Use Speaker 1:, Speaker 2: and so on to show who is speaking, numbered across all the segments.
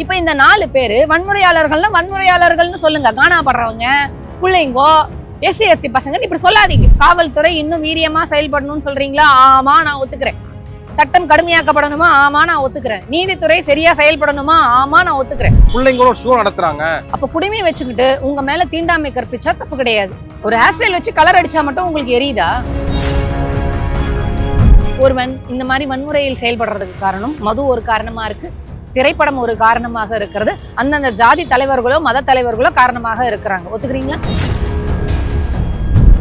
Speaker 1: இப்ப இந்த 4 பேரு வன்முறையாளர்கள்னு சொல்லுங்க. காணாப்படுறவங்க, பிள்ளைங்கோ, எஸ்சி எஸ்டி பசங்க இப்படி சொல்லாதீங்க. காவல்துறை இன்னும் வீரியமா செயல்படணும்னு சொல்றீங்களா? ஆமா, நான் ஒத்துக்கிறேன். சட்டம் கடுமையாக்கப்படணுமா? ஆமா, நான் ஒத்துக்கிறேன். நீதித்துறை சரியா செயல்படணுமா? ஆமா, நான் ஒத்துக்கிறேன்.
Speaker 2: பிள்ளைங்களோட ஷோ நடத்துறாங்க.
Speaker 1: அப்ப குடிமையை வச்சுக்கிட்டு உங்க மேல தீண்டாமை கற்பிச்சா தப்பு கிடையாது. ஒரு ஹேர் ஸ்டைல் வச்சு கலர் அடிச்சா மட்டும் உங்களுக்கு எரியுதா? ஒருவன் இந்த மாதிரி வன்முறையில் செயல்படுறதுக்கு காரணம் மது ஒரு காரணமா இருக்கு, திரைப்படம் ஒரு காரணமாக இருக்கிறது, அந்தந்த ஜாதி தலைவர்களோ மத தலைவர்களோ காரணமாக இருக்கிறாங்க. ஒத்துக்கிறீங்களா?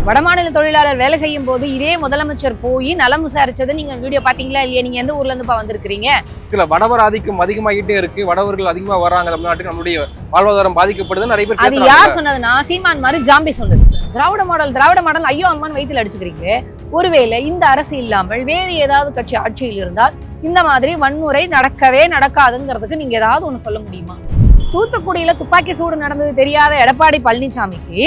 Speaker 1: வடமாநில தொழிலாளர் வேலை செய்யும் போது இதே முதலமைச்சர் போய் நலம் விசாரிச்சது நீங்க வீடியோ பாத்தீங்களா இல்லையா? நீங்க எந்த ஊர்ல இருந்து வந்திருக்கீங்க?
Speaker 2: இல்ல, வடவர் ஆதிக்கம் அதிகமாகிட்டே இருக்கு. வடவர்கள் அதிகமா வராங்க தமிழ்நாட்டுக்கு, நம்மளுடைய வாழ்வாதாரம் பாதிக்கப்படுது நிறைய பேர்.
Speaker 1: அது யார் சொன்னதுன்னா சீமான் மாதிரி ஜாம்பி சொன்னது. திராவிட மாடல் ஐயோ அம்மான்னு வயிற்றுல அடிச்சுக்கிறீங்க. ஒருவேளை இந்த அரசு இல்லாமல் வேறு ஏதாவது கட்சி ஆட்சியில் இருந்தால் இந்த மாதிரி வன்முறை நடக்கவே நடக்காதுங்கிறதுக்கு நீங்க ஏதாவது ஒண்ணு சொல்ல முடியுமா? தூத்துக்குடியில துப்பாக்கி சூடு நடந்தது தெரியாத எடப்பாடி பழனிசாமிக்கு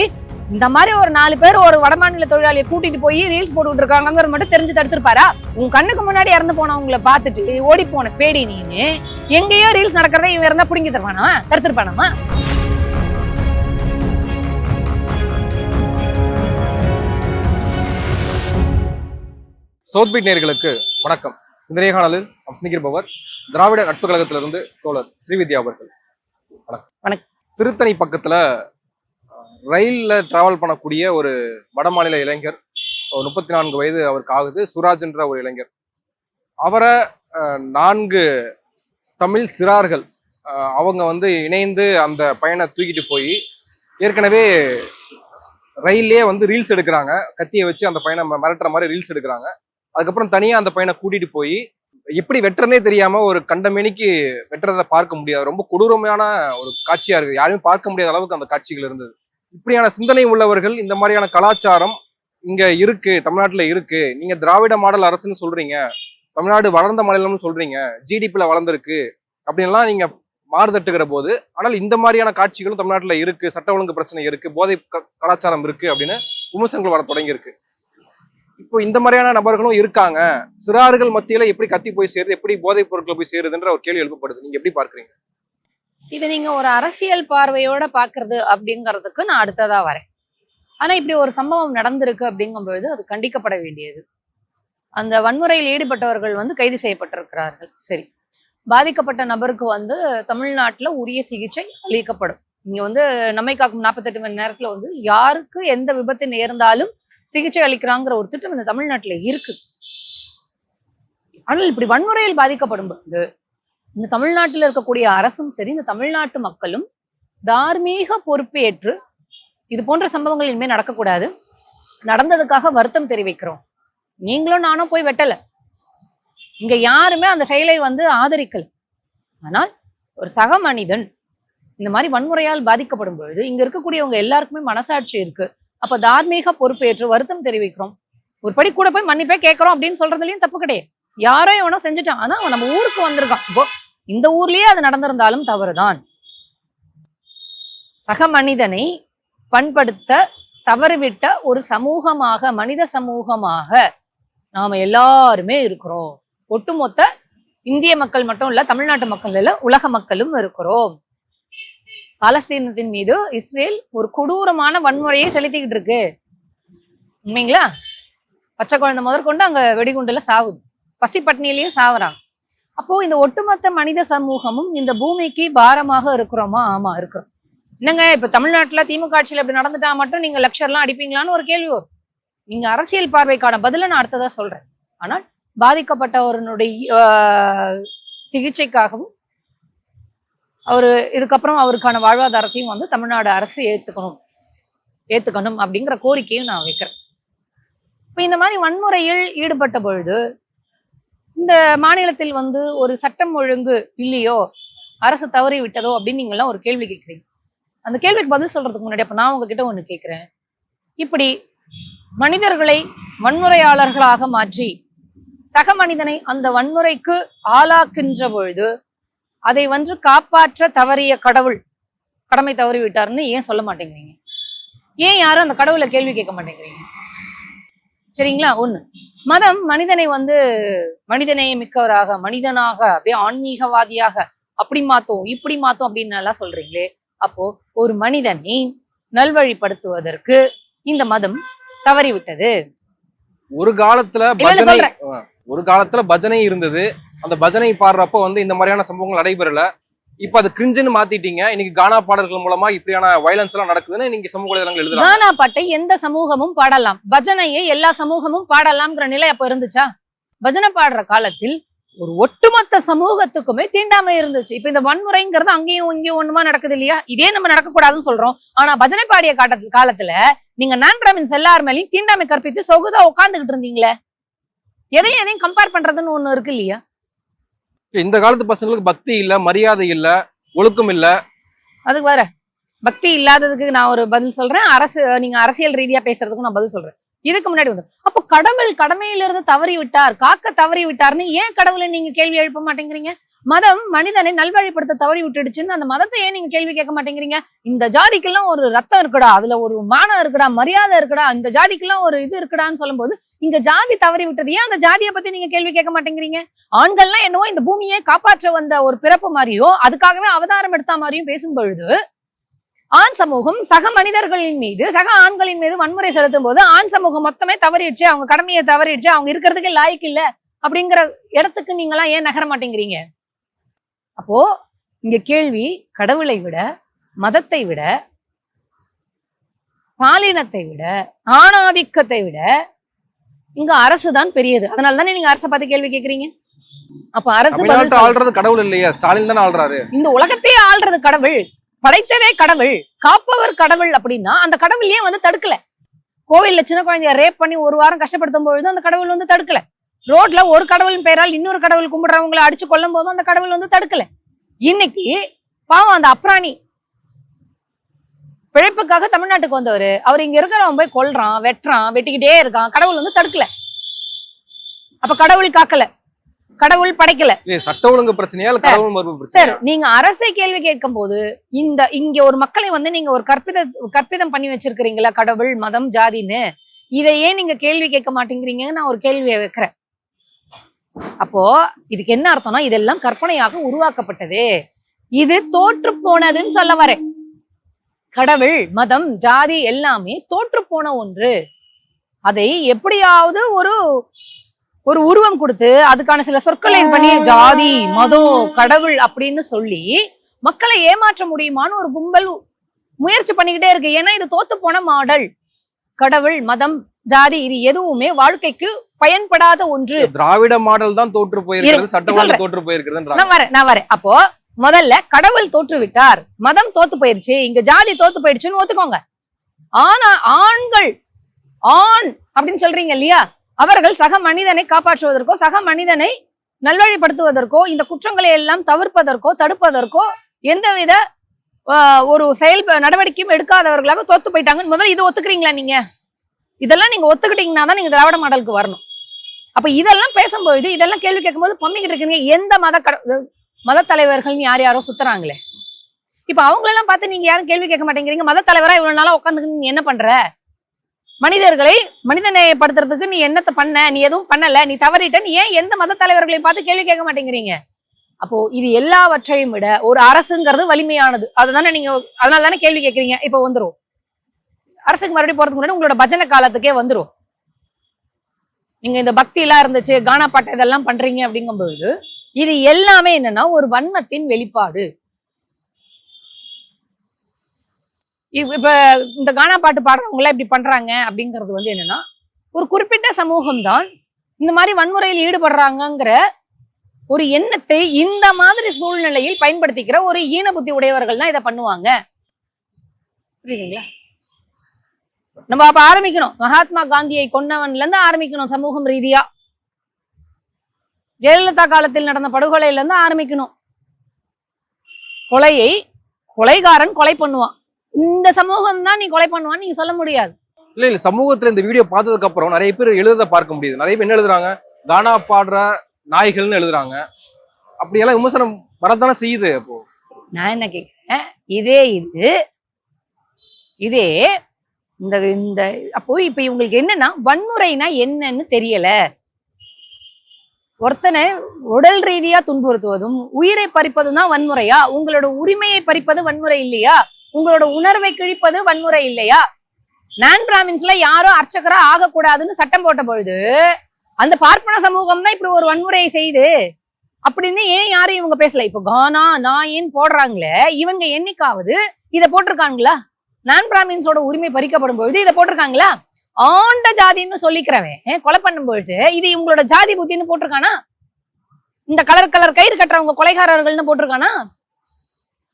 Speaker 1: இந்த மாதிரி ஒரு 4 பேர் ஒரு வடமாநில தொழிலாளியை கூட்டிட்டு போய் ரீல்ஸ் போட்டுட்டு இருக்காங்கிறது மட்டும் தெரிஞ்சு தடுத்திருப்பாரா? உன் கண்ணுக்கு முன்னாடி இறந்து போனவங்களை பார்த்துட்டு ஓடி போன பேடி நீனு எங்கேயோ ரீல்ஸ் நடக்கிறத இவன் இருந்தா புடிங்கி தருவானா? தடுத்திருப்பானாமா?
Speaker 2: சவுத்பீட் நேயர்களுக்கு வணக்கம். இந்த நேர்காணலில் சிந்திக்கிறபவர் திராவிட நட்பு கழகத்திலிருந்து தோழர் ஸ்ரீவித்யா அவர்கள்.
Speaker 1: வணக்கம்.
Speaker 2: திருத்தணி பக்கத்துல ரயில்ல டிராவல் பண்ணக்கூடிய ஒரு வடமாநில இளைஞர், 34 வயது அவருக்கு ஆகுது, சுராஜ் என்ற ஒரு இளைஞர். அவரை 4 தமிழ் சிறார்கள் அவங்க இணைந்து அந்த பையனை தூக்கிட்டு போய் ஏற்கனவே ரயிலே ரீல்ஸ் எடுக்கிறாங்க. கத்தியை வச்சு அந்த பையனை மிரட்டுற மாதிரி ரீல்ஸ் எடுக்கிறாங்க. அதுக்கப்புறம் தனியா அந்த பையனை கூட்டிட்டு போய் எப்படி வெட்டுறனே தெரியாம ஒரு கண்டமேனிக்கு வெட்டுறதை பார்க்க முடியாது. ரொம்ப கொடூரமான ஒரு காட்சியா இருக்கு. யாருமே பார்க்க முடியாத அளவுக்கு அந்த காட்சிகள் இருந்தது. இப்படியான சிந்தனை உள்ளவர்கள், இந்த மாதிரியான கலாச்சாரம் இங்க இருக்கு, தமிழ்நாட்டுல இருக்கு. நீங்க திராவிட மாடல் அரசுன்னு சொல்றீங்க, தமிழ்நாடு வளர்ந்த மாநிலம்னு சொல்றீங்க, ஜிடிபில வளர்ந்துருக்கு அப்படின்லாம் நீங்க மாறுதட்டுகிற போது, ஆனால் இந்த மாதிரியான காட்சிகளும் தமிழ்நாட்டுல இருக்கு, சட்ட ஒழுங்கு பிரச்சனை இருக்கு, போதை கலாச்சாரம் இருக்கு அப்படின்னு விமர்சனங்கள் வர தொடங்கி இருக்கு. இப்போ இந்த மாதிரியான நபர்களும் இருக்காங்க. சிறார்கள் மத்தியில எப்படி கத்தி போய் சேருது, எப்படி போதைப் பொருட்கள் போய் சேருதுன்ற ஒரு கேள்வி எழுப்பப்படுது. நீங்க எப்படி பார்க்கறீங்க?
Speaker 1: இது நீங்க ஒரு அரசியல் பார்வையோட பாக்குறது அப்படிங்கிறதுக்கு நான் அடுத்ததா வரேன். ஆனா இப்படி ஒரு சம்பவம் நடந்திருக்கு அப்படிங்கும்பொழுது அது கண்டிக்கப்பட வேண்டியது. அந்த வன்முறையில் ஈடுபட்டவர்கள் கைது செய்யப்பட்டிருக்கிறார்கள். சரி, பாதிக்கப்பட்ட நபருக்கு தமிழ்நாட்டுல உரிய சிகிச்சை அளிக்கப்படும். இங்க நம்மை காக்கும் 48 மணி நேரத்துல யாருக்கு எந்த விபத்து நேர்ந்தாலும் சிகிச்சை அளிக்கிறாங்கிற ஒரு திட்டம் இந்த தமிழ்நாட்டுல இருக்கு. ஆனால் இப்படி வன்முறையில் பாதிக்கப்படும் போது இந்த தமிழ்நாட்டில் இருக்கக்கூடிய அரசும் சரி, இந்த தமிழ்நாட்டு மக்களும் தார்மீக பொறுப்பேற்று இது போன்ற சம்பவங்கள் இனிமே நடக்கக்கூடாது, நடந்ததுக்காக வருத்தம் தெரிவிக்கிறோம். நீங்களும் நானும் போய் வெட்டல, இங்க யாருமே அந்த செயலை ஆதரிக்கல. ஆனால் ஒரு சக மனிதன் இந்த மாதிரி வன்முறையால் பாதிக்கப்படும் பொழுது இங்க இருக்கக்கூடியவங்க எல்லாருக்குமே மனசாட்சி இருக்கு. அப்ப தார்மீக பொறுப்பேற்று வருத்தம் தெரிவிக்கிறோம், ஒரு படி கூட போய் மன்னிப்பே கேட்கிறோம் அப்படின்னு சொல்றதுலயும் தப்பு கிடையாது. யாரோ எவனோ செஞ்சுட்டான், ஆனா அவன் நம்ம ஊருக்கு வந்திருக்கான். இப்போ இந்த ஊர்லயே அது நடந்திருந்தாலும் தவறுதான். சக மனிதனை பண்படுத்த தவறிவிட்ட ஒரு சமூகமாக, மனித சமூகமாக நாம எல்லாருமே இருக்கிறோம். ஒட்டுமொத்த இந்திய மக்கள் மட்டும் இல்ல, தமிழ்நாட்டு மக்கள் இல்ல, உலக மக்களும் இருக்கிறோம். பாலஸ்தீனத்தின் மீது இஸ்ரேல் ஒரு கொடூரமான வன்முறையை செலுத்திக்கிட்டு இருக்கு. உண்மைங்களா? பச்சை குழந்தை முதற்கொண்டு அங்க வெடிகுண்டுல சாவுது, பசி பட்னியிலையும் சாவுறாங்க. அப்போ இந்த ஒட்டுமொத்த மனித சமூகமும் இந்த பூமிக்கு பாரமாக இருக்கிறோமா? ஆமா, இருக்கிறோம். என்னங்க இப்ப தமிழ்நாட்டுல திமுக ஆட்சியில் இப்படி நடந்துட்டா மட்டும் நீங்க லெக்சர்லாம் அடிப்பீங்களான்னு ஒரு கேள்வி வரும். நீங்க அரசியல் பார்வைக்கான பதில நான் அடுத்ததா சொல்றேன். ஆனால் பாதிக்கப்பட்டவருடைய சிகிச்சைக்காகவும் இதுக்கப்புறம் அவருக்கான வாழ்வாதாரத்தையும் தமிழ்நாடு அரசு ஏத்துக்கணும் அப்படிங்கிற கோரிக்கையும் நான் வைக்கிறேன். இப்ப இந்த மாதிரி வன்முறையில் ஈடுபட்ட பொழுது இந்த மாநிலத்தில் ஒரு சட்டம் ஒழுங்கு இல்லையோ, அரசு தவறி விட்டதோ அப்படின்னு நீங்க எல்லாம் ஒரு கேள்வி கேட்குறீங்க. அந்த கேள்விக்கு பதில் சொல்றதுக்கு முன்னாடி அப்ப நான் உங்ககிட்ட ஒண்ணு கேட்கிறேன். இப்படி மனிதர்களை வன்முறையாளர்களாக மாற்றி சக மனிதனை அந்த வன்முறைக்கு ஆளாக்கின்ற பொழுது அதை காப்பாற்ற தவறிய கடவுள் கடமை தவறி விட்டாருன்னு ஏன் சொல்ல மாட்டேங்கிறீங்க? ஏன் யாரும் அந்த கடவுளை கேள்வி கேட்க மாட்டேங்கிறீங்க? சரிங்களா? ஒண்ணு, மதம் மனிதனை மனிதநேய மிக்கவராக, மனிதனாக, அப்படியே ஆன்மீகவாதியாக அப்படி மாத்தோம் இப்படி மாத்தோம் அப்படின்னு எல்லாம் சொல்றீங்களே, அப்போ ஒரு மனிதனை நல்வழிப்படுத்துவதற்கு இந்த மதம் தவறிவிட்டது.
Speaker 2: ஒரு காலத்துல பஜனை இருந்தது. அந்த பஜனை பாடுறப்ப இந்த மாதிரியான சம்பவங்கள் நடைபெறல. இப்ப அது கிரிஞ்சுன்னு மாத்திட்டீங்க. இன்னைக்கு கானா பாடல்கள் மூலமா இப்படியான வயலன்ஸ் எல்லாம் நடக்குதுன்னு நீங்க சமூக வலைதளங்கள் எழுதுறாங்க.
Speaker 1: கானா பாட்டை எந்த சமூகமும் பாடலாம், பஜனையை எல்லா சமூகமும் பாடலாம்ங்கிற நிலை அப்ப இருந்துச்சா? பஜனை பாடுற காலத்தில் ஒரு ஒட்டுமொத்த சமூகத்துக்குமே தீண்டாமை இருந்துச்சு. இப்ப இந்த வன்முறைங்கிறது அங்கேயும் இங்கேயும் ஒண்ணுமா நடக்குது இல்லையா? இதே நம்ம நடக்கக்கூடாதுன்னு சொல்றோம். ஆனா பஜனை பாடிய காலத்துல நீங்க நான் பிராமின்ஸ் எல்லார் மேலேயும் தீண்டாமை கற்பித்து சொகுதா உட்கார்ந்துகிட்டு இருந்தீங்களே. எதையும் கம்பேர் பண்றதுன்னு ஒண்ணு இருக்கு இல்லையா?
Speaker 2: இந்த காலத்து பசங்களுக்கு பக்தி இல்ல, மரியாதை இல்ல, ஒழுக்கம் இல்ல.
Speaker 1: அதுக்கு வேற பக்தி இல்லாததுக்கு நான் ஒரு பதில் சொல்றேன். நீங்க அரசியல் ரீதியா பேசுறதுக்கும் நான் பதில் சொல்றேன். இதுக்கு முன்னாடி அப்போ கடவுள் கடமையிலிருந்து தவறி விட்டார், காக்க தவறி விட்டார்னு ஏன் கடவுளை நீங்க கேள்வி எழுப்ப மாட்டேங்கிறீங்க? மதம் மனிதனை நல்வழிப்படுத்த தவறி விட்டுடுச்சுன்னு அந்த மதத்தை ஏன் நீங்க கேள்வி கேட்க மாட்டேங்கிறீங்க? இந்த ஜாதிக்கெல்லாம் ஒரு ரத்தம் இருக்குடா, அதுல ஒரு மானம் இருக்குடா, மரியாதை இருக்குடா, இந்த ஜாதிக்கெல்லாம் ஒரு இது இருக்குடான்னு சொல்லும் போது இங்க ஜாதி தவறி விட்டது ஏன் அந்த ஜாதியை பத்தி நீங்க கேள்வி கேட்க மாட்டேங்கிறீங்க? ஆண்கள்லாம் என்னவோ இந்த பூமியை காப்பாற்ற வந்த ஒரு பிறப்பு மாதிரியும் அதுக்காகவே அவதாரம் எடுத்த மாதிரியும் பேசும் பொழுது, ஆண் சமூகம் சக மனிதர்களின் மீது, சக ஆண்களின் மீது வன்முறை செலுத்தும் போது ஆண் சமூகம் மொத்தமே தவறிடுச்சு, அவங்க கடமையை தவறிடுச்சு, அவங்க இருக்கிறதுக்கு லாய்க்கு இல்ல அப்படிங்கிற இடத்துக்கு நீங்களாம் ஏன் நகர மாட்டேங்கிறீங்க? அப்போ இங்க கேள்வி கடவுளை விட, மதத்தை விட, பாலினத்தை விட, ஆணாதிக்கத்தை விட இங்க அரசுதான் பெரியது. அதனாலதானே நீங்க அரசை பார்த்து கேள்வி கேட்கறீங்க. அப்ப அரசு
Speaker 2: ஆள்றது கடவுள் இல்லையா? ஸ்டாலின் தானே ஆள்றாரு.
Speaker 1: இந்த உலகத்தையே ஆள்றது கடவுள், படைத்ததே கடவுள், காப்பவர் கடவுள். அப்படின்னா அந்த கடவுள் ஏன் தடுக்கல? கோவில்ல சின்ன குழந்தைய ரேப் பண்ணி ஒரு வாரம் கஷ்டப்படுத்தும் பொழுது அந்த கடவுள் தடுக்கல. ரோட்ல ஒரு கடவுளின் பெயரால் இன்னொரு கடவுள் கும்பிடுறவங்களை அடிச்சு கொல்லும் போதும் அந்த கடவுள் தடுக்கல. இன்னைக்கு பாவம் அந்த அப்ராணி பிழைப்புக்காக தமிழ்நாட்டுக்கு வந்தவரு, அவர் இங்க இருக்கிறவன் போய் கொல்றான், வெட்டுறான், வெட்டிக்கிட்டே இருக்கான். கடவுள் தடுக்கல. அப்ப கடவுள் காக்கல, கடவுள் படைக்கல.
Speaker 2: சட்ட ஒழுங்கு பிரச்சனையா இல்ல கடவுள் மறுப்பு பிரச்சனையா?
Speaker 1: சார், நீங்க அரசை கேள்வி கேட்கும் போது இங்க ஒரு மக்களை நீங்க ஒரு கற்பிதம் பண்ணி வச்சிருக்கிறீங்களா, கடவுள், மதம், ஜாதின்னு. இதை ஏன் நீங்க கேள்வி கேட்க மாட்டேங்கிறீங்கன்னு நான் ஒரு கேள்வியை வைக்கிறேன். அப்போ இதுக்கு என்ன அர்த்தம்னா, இதெல்லாம் கற்பனையாக உருவாக்கப்பட்டது, இது தோற்று போனதுன்னு சொல்ல வரேன். கடவுள், மதம், ஜாதி எல்லாமே தோற்று போன ஒன்று. அதை எப்படியாவது ஒரு உருவம் கொடுத்து அதுக்கான சில சொற்களை இது பண்ணி ஜாதி, மதம், கடவுள் அப்படின்னு சொல்லி மக்களை ஏமாற்ற முடியுமான்னு ஒரு கும்பல் முயற்சி பண்ணிக்கிட்டே இருக்கு. ஏன்னா இது தோத்து போன மாடல். கடவுள், மதம், ஜாதி இது எதுவுமே வாழ்க்கைக்கு பயன்படாத ஒன்று.
Speaker 2: திராவிட மாடல் தான் தோற்று போயிருக்கிறது, சட்டவாளம் தோற்று போயிருக்கிறது.
Speaker 1: நான் வரேன். அப்போ முதல்ல கடவுள் தோற்று விட்டார், மதம் தோத்து போயிருச்சு, இங்க ஜாதி தோத்து போயிடுச்சுன்னு ஒத்துக்கோங்க. ஆனா ஆண்கள், ஆண் அப்படின்னு சொல்றீங்க இல்லையா, அவர்கள் சக மனிதனை காப்பாற்றுவதற்கோ சக மனிதனை நல்வழிப்படுத்துவதற்கோ இந்த குற்றங்களை எல்லாம் தவிர்ப்பதற்கோ தடுப்பதற்கோ எந்தவித ஒரு நடவடிக்கையும் எடுக்காதவர்களாக தோத்து போயிட்டாங்க. முதல்ல இதை ஒத்துக்கிறீங்களா? நீங்க இதெல்லாம் நீங்க ஒத்துக்கிட்டீங்கன்னா தான் நீங்க திராவிட மாடலுக்கு வரணும். அப்ப இதெல்லாம் பேசும்பொழுது, இதெல்லாம் கேள்வி கேட்கும்போது பம்மிக்கிட்டு இருக்கீங்க. எந்த மத தலைவர்கள் யாரோ சுத்துறாங்களே, இப்ப அவங்களெல்லாம் பார்த்து நீங்க யாரும் கேள்வி கேட்க மாட்டேங்கிறீங்க. மத தலைவரா இவ்வளவு நாளா உட்காந்துக்கு நீ என்ன பண்ற? மனிதர்களை மனிதநேயப்படுத்துறதுக்கு நீ என்னத்தை பண்ண? நீ எதுவும் பண்ணல, நீ தவறிட்ட. நீ ஏன் எந்த மத தலைவர்களையும் பார்த்து கேள்வி கேட்க மாட்டேங்கிறீங்க? அப்போ இது எல்லாவற்றையும் விட ஒரு அரசுங்கிறது வலிமையானது. அதுதானே நீங்க, அதனால தானே கேள்வி கேட்கறீங்க. இப்ப வந்துரும் அரசுக்கு மறுபடியும் போறதுக்கு முன்னாடி உங்களோட பஜனை காலத்துக்கே வந்துரும். நீங்க இந்த பக்தி எல்லாம் இருந்துச்சு, கானா பாட்டு இதெல்லாம் பண்றீங்க அப்படிங்கும் பொழுது இது எல்லாமே என்னன்னா ஒரு வன்மத்தின் வெளிப்பாடு. இப்ப இந்த கானா பாட்டு பாடுறவங்க இப்படி பண்றாங்க அப்படிங்கிறது என்னன்னா ஒரு குறிப்பிட்ட சமூகம் தான் இந்த மாதிரி வன்முறையில் ஈடுபடுறாங்கிற ஒரு எண்ணத்தை இந்த மாதிரி சூழ்நிலையில் பயன்படுத்திக்கிற ஒரு ஈன புத்தி உடையவர்கள் தான் இதை பண்ணுவாங்க. புரியுதுங்களா? நம்ம அப்ப ஆரம்பிக்கணும், மகாத்மா காந்தியை கொன்னவன்ல இருந்து ஆரம்பிக்கணும். சமூகம் ரீதியா ஜெயலலிதா காலத்தில் நடந்த படுகொலையில இருந்து ஆரம்பிக்கணும். கொலையை கொலைகாரன் கொலை பண்ணுவான், இந்த சமூகம் தான் நீ கொலை பண்ணுவான்னு நீங்க சொல்ல முடியாது.
Speaker 2: இல்ல சமூகத்துல இந்த வீடியோ பார்த்ததுக்கு அப்புறம் நிறைய பேர் எழுத பார்க்க முடியுது. நிறைய பேர் என்ன எழுதுறாங்க, கானா பாடுற நாய்கள்னு எழுதுறாங்க. அப்படியெல்லாம் விமர்சனம் வரதானே செய்யுது. அப்போ
Speaker 1: நான் என்ன கேட்கிறேன், இதே இந்த அப்போ இப்ப இவங்களுக்கு என்னன்னா வன்முறைனா என்னன்னு தெரியல. ஒருத்தனை உடல் ரீதியா துன்புறுத்துவதும் உயிரை பறிப்பதும் தான் வன்முறையா? உங்களோட உரிமையை பறிப்பது வன்முறை இல்லையா? உங்களோட உணர்வை கிழிப்பது வன்முறை இல்லையா? நான் பிராமின்ஸ்ல யாரும் அர்ச்சகரா ஆகக்கூடாதுன்னு சட்டம் போட்ட பொழுது அந்த பார்ப்பன சமூகம் தான் இப்படி ஒரு வன்முறையை செய்யுது அப்படின்னு ஏன் யாரும் இவங்க பேசல? இப்ப கானா நான் ஏன் போடுறாங்களே, இவங்க என்னைக்காவது இதை போட்டிருக்காங்களா? நான் பிராமின்ஸோட உரிமை பறிக்கப்படும் பொழுது இதை போட்டிருக்காங்களா? ஆண்ட ஜாதின்னு சொல்லிக்கிறவன் கொலை பண்ணும் பொழுது இது இவங்களோட ஜாதி புத்தின்னு போட்டிருக்கானா? இந்த கலர் கயிறு கட்டுறவங்க கொலைகாரர்கள்னு போட்டிருக்கானா?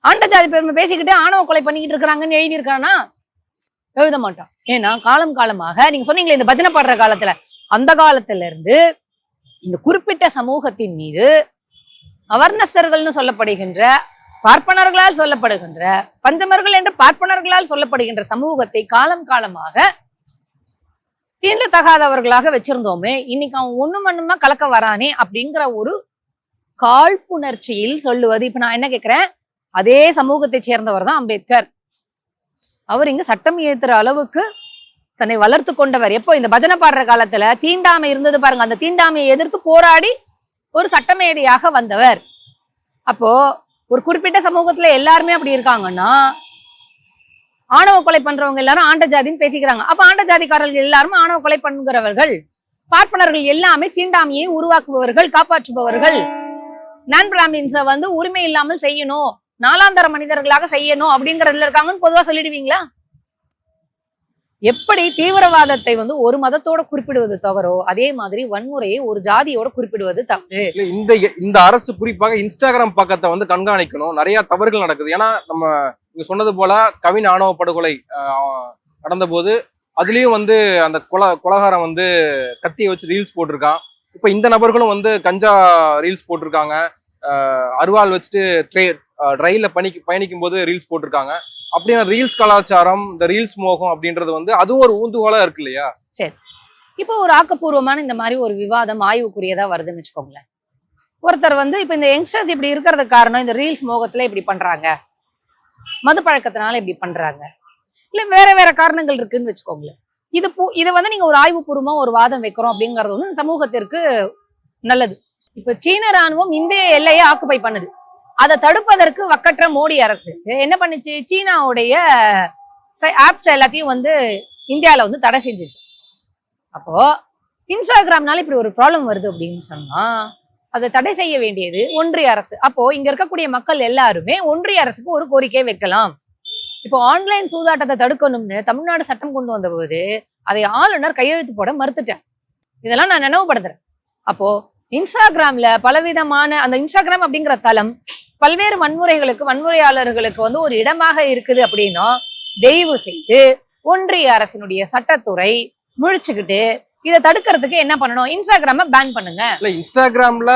Speaker 1: ஆண்ட ஜாதி பெருமை பேசிக்கிட்டு ஆணவ கொலை பண்ணிக்கிட்டு இருக்கிறாங்கன்னு எழுதியிருக்கானா? எழுத மாட்டான். ஏன்னா காலம் காலமாக நீங்க சொன்னீங்களே இந்த பஜனை பாடுற காலத்துல, அந்த காலத்துல இருந்து இந்த குறிப்பிட்ட சமூகத்தின் மீது அவர்ணஸ்தர்கள்னு சொல்லப்படுகின்ற பார்ப்பனர்களால் சொல்லப்படுகின்ற பஞ்சமர்கள் என்று பார்ப்பனர்களால் சொல்லப்படுகின்ற சமூகத்தை காலம் காலமாக தீண்டு தகாதவர்களாக வச்சிருந்தோமே, இன்னைக்கு அவன் ஒண்ணுமா கலக்க வரானே அப்படிங்கிற ஒரு காழ்ப்புணர்ச்சியில் சொல்லுவது. இப்ப நான் என்ன கேட்கிறேன், அதே சமூகத்தை சேர்ந்தவர் தான் அம்பேத்கர். அவர் இங்க சட்டம் ஏத்துற அளவுக்கு தன்னை வளர்த்து கொண்டவர். எப்போ இந்த பஜனை பாடுற காலத்துல தீண்டாமை இருந்தது பாருங்க, அந்த தீண்டாமையை எதிர்த்து போராடி ஒரு சட்டமேதையாக வந்தவர். அப்போ ஒரு குறிப்பிட்ட சமூகத்துல எல்லாருமே அப்படி இருக்காங்கன்னா ஆணவ கொலை பண்றவங்க எல்லாரும் ஆண்ட ஜாதின்னு பேசிக்கிறாங்க. அப்ப ஆண்ட ஜாதிக்காரர்கள் எல்லாரும் ஆணவ கொலை பண்ணுகிறவர்கள், பார்ப்பனர்கள் எல்லாமே தீண்டாமையை உருவாக்குபவர்கள், காப்பாற்றுபவர்கள். நான் பிராமின்ஸை உரிமை இல்லாமல் செய்யணும், நாலாந்தர மனிதர்களாக செய்யணும் அப்படிங்கறதுல இருக்காங்கன்னு பொதுவா சொல்லிடுவீங்களா? எப்படி தீவிரவாதத்தை ஒரு மதத்தோட குறிப்பிடுவது தவறோ, அதே மாதிரி வன்முறையை ஒரு ஜாதியோட குறிப்பிடுவது தவறு.
Speaker 2: இந்த அரசு குறிப்பாக இன்ஸ்டாகிராம் பக்கத்தை கண்காணிக்கணும். நிறைய தவறுகள் நடக்குது. ஏன்னா நம்ம நீங்க சொன்னது போல கவின் ஆணவ படுகொலை நடந்த போது அதுலயும் அந்த கொலகாரம் கத்தியை வச்சு ரீல்ஸ் போட்டிருக்கான். இப்ப இந்த நபர்களும் கஞ்சா ரீல்ஸ் போட்டிருக்காங்க. அருவாள் வச்சுட்டு ரயில்ல பயணிக்கும் போது ரீல்ஸ் போட்டிருக்காங்க. அப்படின்னா ரீல்ஸ் கலாச்சாரம், இந்த ரீல்ஸ் மோகம் அப்படின்றது அதுவும் ஒரு ஊந்துகோலா இருக்கு இல்லையா?
Speaker 1: சரி, இப்போ ஒரு ஆக்கப்பூர்வமான இந்த மாதிரி ஒரு விவாதம் ஆய்வுக்குரியதா வருதுன்னு வச்சுக்கோங்களேன். ஒருத்தர் இப்ப இந்த யங்ஸ்டர்ஸ் இப்படி இருக்கிறதுக்கு காரணம் இந்த ரீல்ஸ் மோகத்துல இப்படி பண்றாங்க, மது பழக்கத்தினால இப்படி பண்றாங்க, இல்ல வேற வேற காரணங்கள் இருக்குன்னு வச்சுக்கோங்களேன். இதை நீங்க ஒரு ஆய்வுபூர்வமா ஒரு வாதம் வைக்கிறோம் அப்படிங்கறது சமூகத்திற்கு நல்லது. இப்ப சீன ராணுவம் இந்திய எல்லையை ஆக்குபை பண்ணுது. அதை தடுப்பதற்கு வக்கற்ற மோடி அரசு என்ன பண்ணுச்சு, சீனாவுடைய ஆப்ஸ் எல்லாத்தையும் இந்தியால தடை செஞ்சிச்சு. அப்போ இன்ஸ்டாகிராம்னால இப்படி ஒரு ப்ராப்ளம் வருது அப்படின்னு சொன்னா அதை தடை செய்ய வேண்டியது ஒன்றிய அரசு. அப்போ இங்க இருக்கக்கூடிய மக்கள் எல்லாருமே ஒன்றிய அரசுக்கு ஒரு கோரிக்கை வைக்கலாம். இப்போ ஆன்லைன் சூதாட்டத்தை தடுக்கணும்னு தமிழ்நாடு சட்டம் கொண்டு வந்த போது அதை ஆளுநர் கையெழுத்து போட மறுத்துட்டேன். இதெல்லாம் நான் நினைவுபடுத்துறேன். அப்போ இன்ஸ்டாகிராம்ல பலவிதமான அந்த இன்ஸ்டாகிராம் அப்படிங்கிற தளம் பல்வேறு வன்முறையாளர்களுக்கு ஒரு இடமாக இருக்குது அப்படின்னா தயவு செய்து ஒன்றிய அரசினுடைய சட்டத்துறை முழிச்சுக்கிட்டு இதை தடுக்கிறதுக்கு என்ன பண்ணணும், இன்ஸ்டாகிராம பேன் பண்ணுங்க.
Speaker 2: இல்ல இன்ஸ்டாகிராம்ல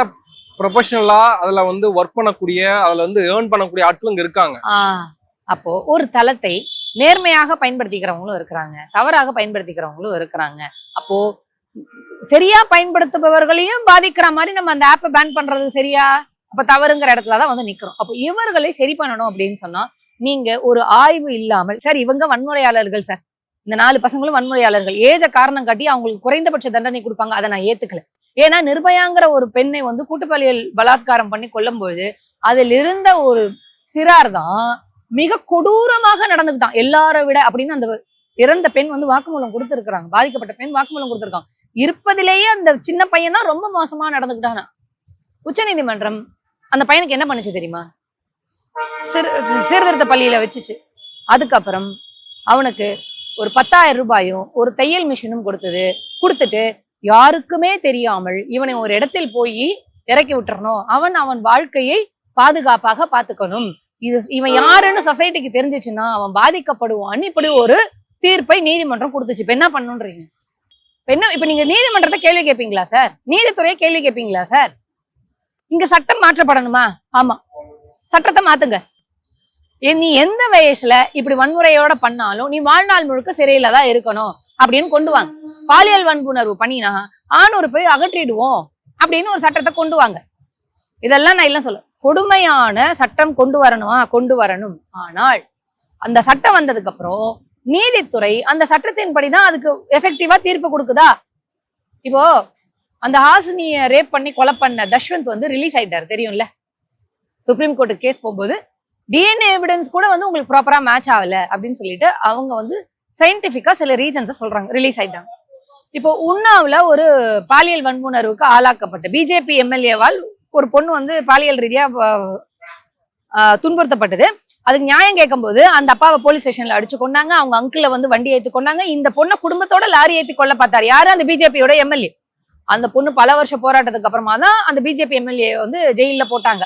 Speaker 2: ப்ரொஃபஷனலா அதுல ஒர்க் பண்ணக்கூடிய அதுல ஏர்ன் பண்ணக்கூடிய ஆட்களும் இருக்காங்க.
Speaker 1: அப்போ ஒரு தளத்தை நேர்மையாக பயன்படுத்திக்கிறவங்களும் இருக்கிறாங்க, தவறாக பயன்படுத்திக்கிறவங்களும் இருக்கிறாங்க. அப்போ சரியா பயன்படுத்துபவர்களையும் பாதிக்கிற மாதிரி நம்ம அந்த ஆப்பை பேன் பண்றது சரியா? அப்ப தவறுங்கிற இடத்துலதான் நிக்கிறோம். அப்போ இவர்களை சரி பண்ணணும் அப்படின்னு சொன்னா நீங்க ஒரு ஆய்வு இல்லாமல், சார் இவங்க வன்முறையாளர்கள், சார் இந்த 4 பசங்களும் வன்முறையாளர்கள், ஏஜ காரணம் காட்டி அவங்களுக்கு குறைந்தபட்ச தண்டனை கொடுப்பாங்க, அதை நான் ஏத்துக்கல. ஏன்னா நிர்பயாங்கிற ஒரு பெண்ணை கூட்டுப்பாலியல் பலாத்காரம் பண்ணி கொல்லும்பொழுது அதில் இருந்த ஒரு சிறார் தான் மிக கொடூரமாக நடந்துக்கிட்டான் எல்லாரை விட அப்படின்னு அந்த இறந்த பெண் வாக்குமூலம் கொடுத்திருக்கிறாங்க. பாதிக்கப்பட்ட பெண் வாக்குமூலம் கொடுத்திருக்காங்க. இருப்பதிலேயே அந்த சின்ன பையன் தான் ரொம்ப மோசமா நடந்துக்கிட்டானா. உச்சநீதிமன்றம் அந்த பையனுக்கு என்ன பண்ணுச்சு தெரியுமா? சீர்திருத்த பள்ளியில வச்சுச்சு. அதுக்கப்புறம் அவனுக்கு ஒரு 10,000 ரூபாயும் ஒரு தையல் மிஷினும் கொடுத்துட்டு யாருக்குமே தெரியாமல் இவனை ஒரு இடத்தில் போய் இறக்கி விட்டுறணும், அவன் வாழ்க்கையை பாதுகாப்பாக பார்த்துக்கணும், இவன் யாருன்னு சொசைட்டிக்கு தெரிஞ்சிச்சுன்னா அவன் பாதிக்கப்படுவான்னு இப்படி ஒரு தீர்ப்பை நீதிமன்றம் கொடுத்துச்சு. இப்ப என்ன பண்ணுன்றீங்க? இப்ப நீங்க நீதிமன்றத்தை கேள்வி கேட்பீங்களா சார்? நீதித்துறையை கேள்வி கேட்பீங்களா சார்? இங்க சட்டம் மாற்றப்படணுமா? ஆமா, சட்டத்தை மாத்துங்க. நீ எந்த வயசுல இப்படி வன்முறையோட பண்ணாலும் நீ வாழ்நாள் முழுக்க சிறையில தான் இருக்கணும் அப்படின்னு கொண்டு வாங்க. பாலியல் வன்புணர்வு பண்ணினா ஆணூர் போய் அகற்றிடுவோம் அப்படின்னு ஒரு சட்டத்தை கொண்டு வாங்க. இதெல்லாம் நான் எல்லாம் சொல்ல, கொடுமையான சட்டம் கொண்டு வரணும். ஆனால் அந்த சட்டம் வந்ததுக்கு அப்புறம் நீதித்துறை அந்த சட்டத்தின்படிதான் அதுக்கு எஃபெக்டிவா தீர்ப்பு கொடுக்குதா? இப்போ அந்த ஹாசினியை ரேப் பண்ணி கொலை பண்ண தஷ்வந்த் வந்து ரிலீஸ் ஆயிட்டாரு, தெரியும்ல. சுப்ரீம் கோர்ட்டு கேஸ் போகும்போது டிஎன்ஏ எவிடன்ஸ் கூட வந்து உங்களுக்கு ப்ராப்பரா மேட்ச் ஆகல அப்படின்னு சொல்லிட்டு அவங்க வந்து சயின்டிபிக்கா சில ரீசன்ஸை சொல்றாங்க, ரிலீஸ் ஆயிட்டாங்க. இப்போ உண்ணாவுல ஒரு பாலியல் வன்புணர்வுக்கு ஆளாக்கப்பட்ட பிஜேபி எம்எல்ஏவால் ஒரு பொண்ணு வந்து பாலியல் ரீதியா துன்புறுத்தப்பட்டது. அதுக்கு நியாயம் கேட்கும்போது அந்த அப்பாவை போலீஸ் ஸ்டேஷன்ல அடிச்சு கொண்டாங்க, அவங்க அங்கிள வந்து வண்டி ஏத்தி கொண்டாங்க. இந்த பொண்ணை குடும்பத்தோட லாரி ஏத்தி கொள்ள பார்த்தாரு. யாரு? அந்த பிஜேபியோட எம்எல்ஏ. அந்த பொண்ணு பல வருஷ போராட்டத்துக்கு அப்புறமா தான் அந்த பிஜேபி எம்எல்ஏ வந்து ஜெயில போட்டாங்க.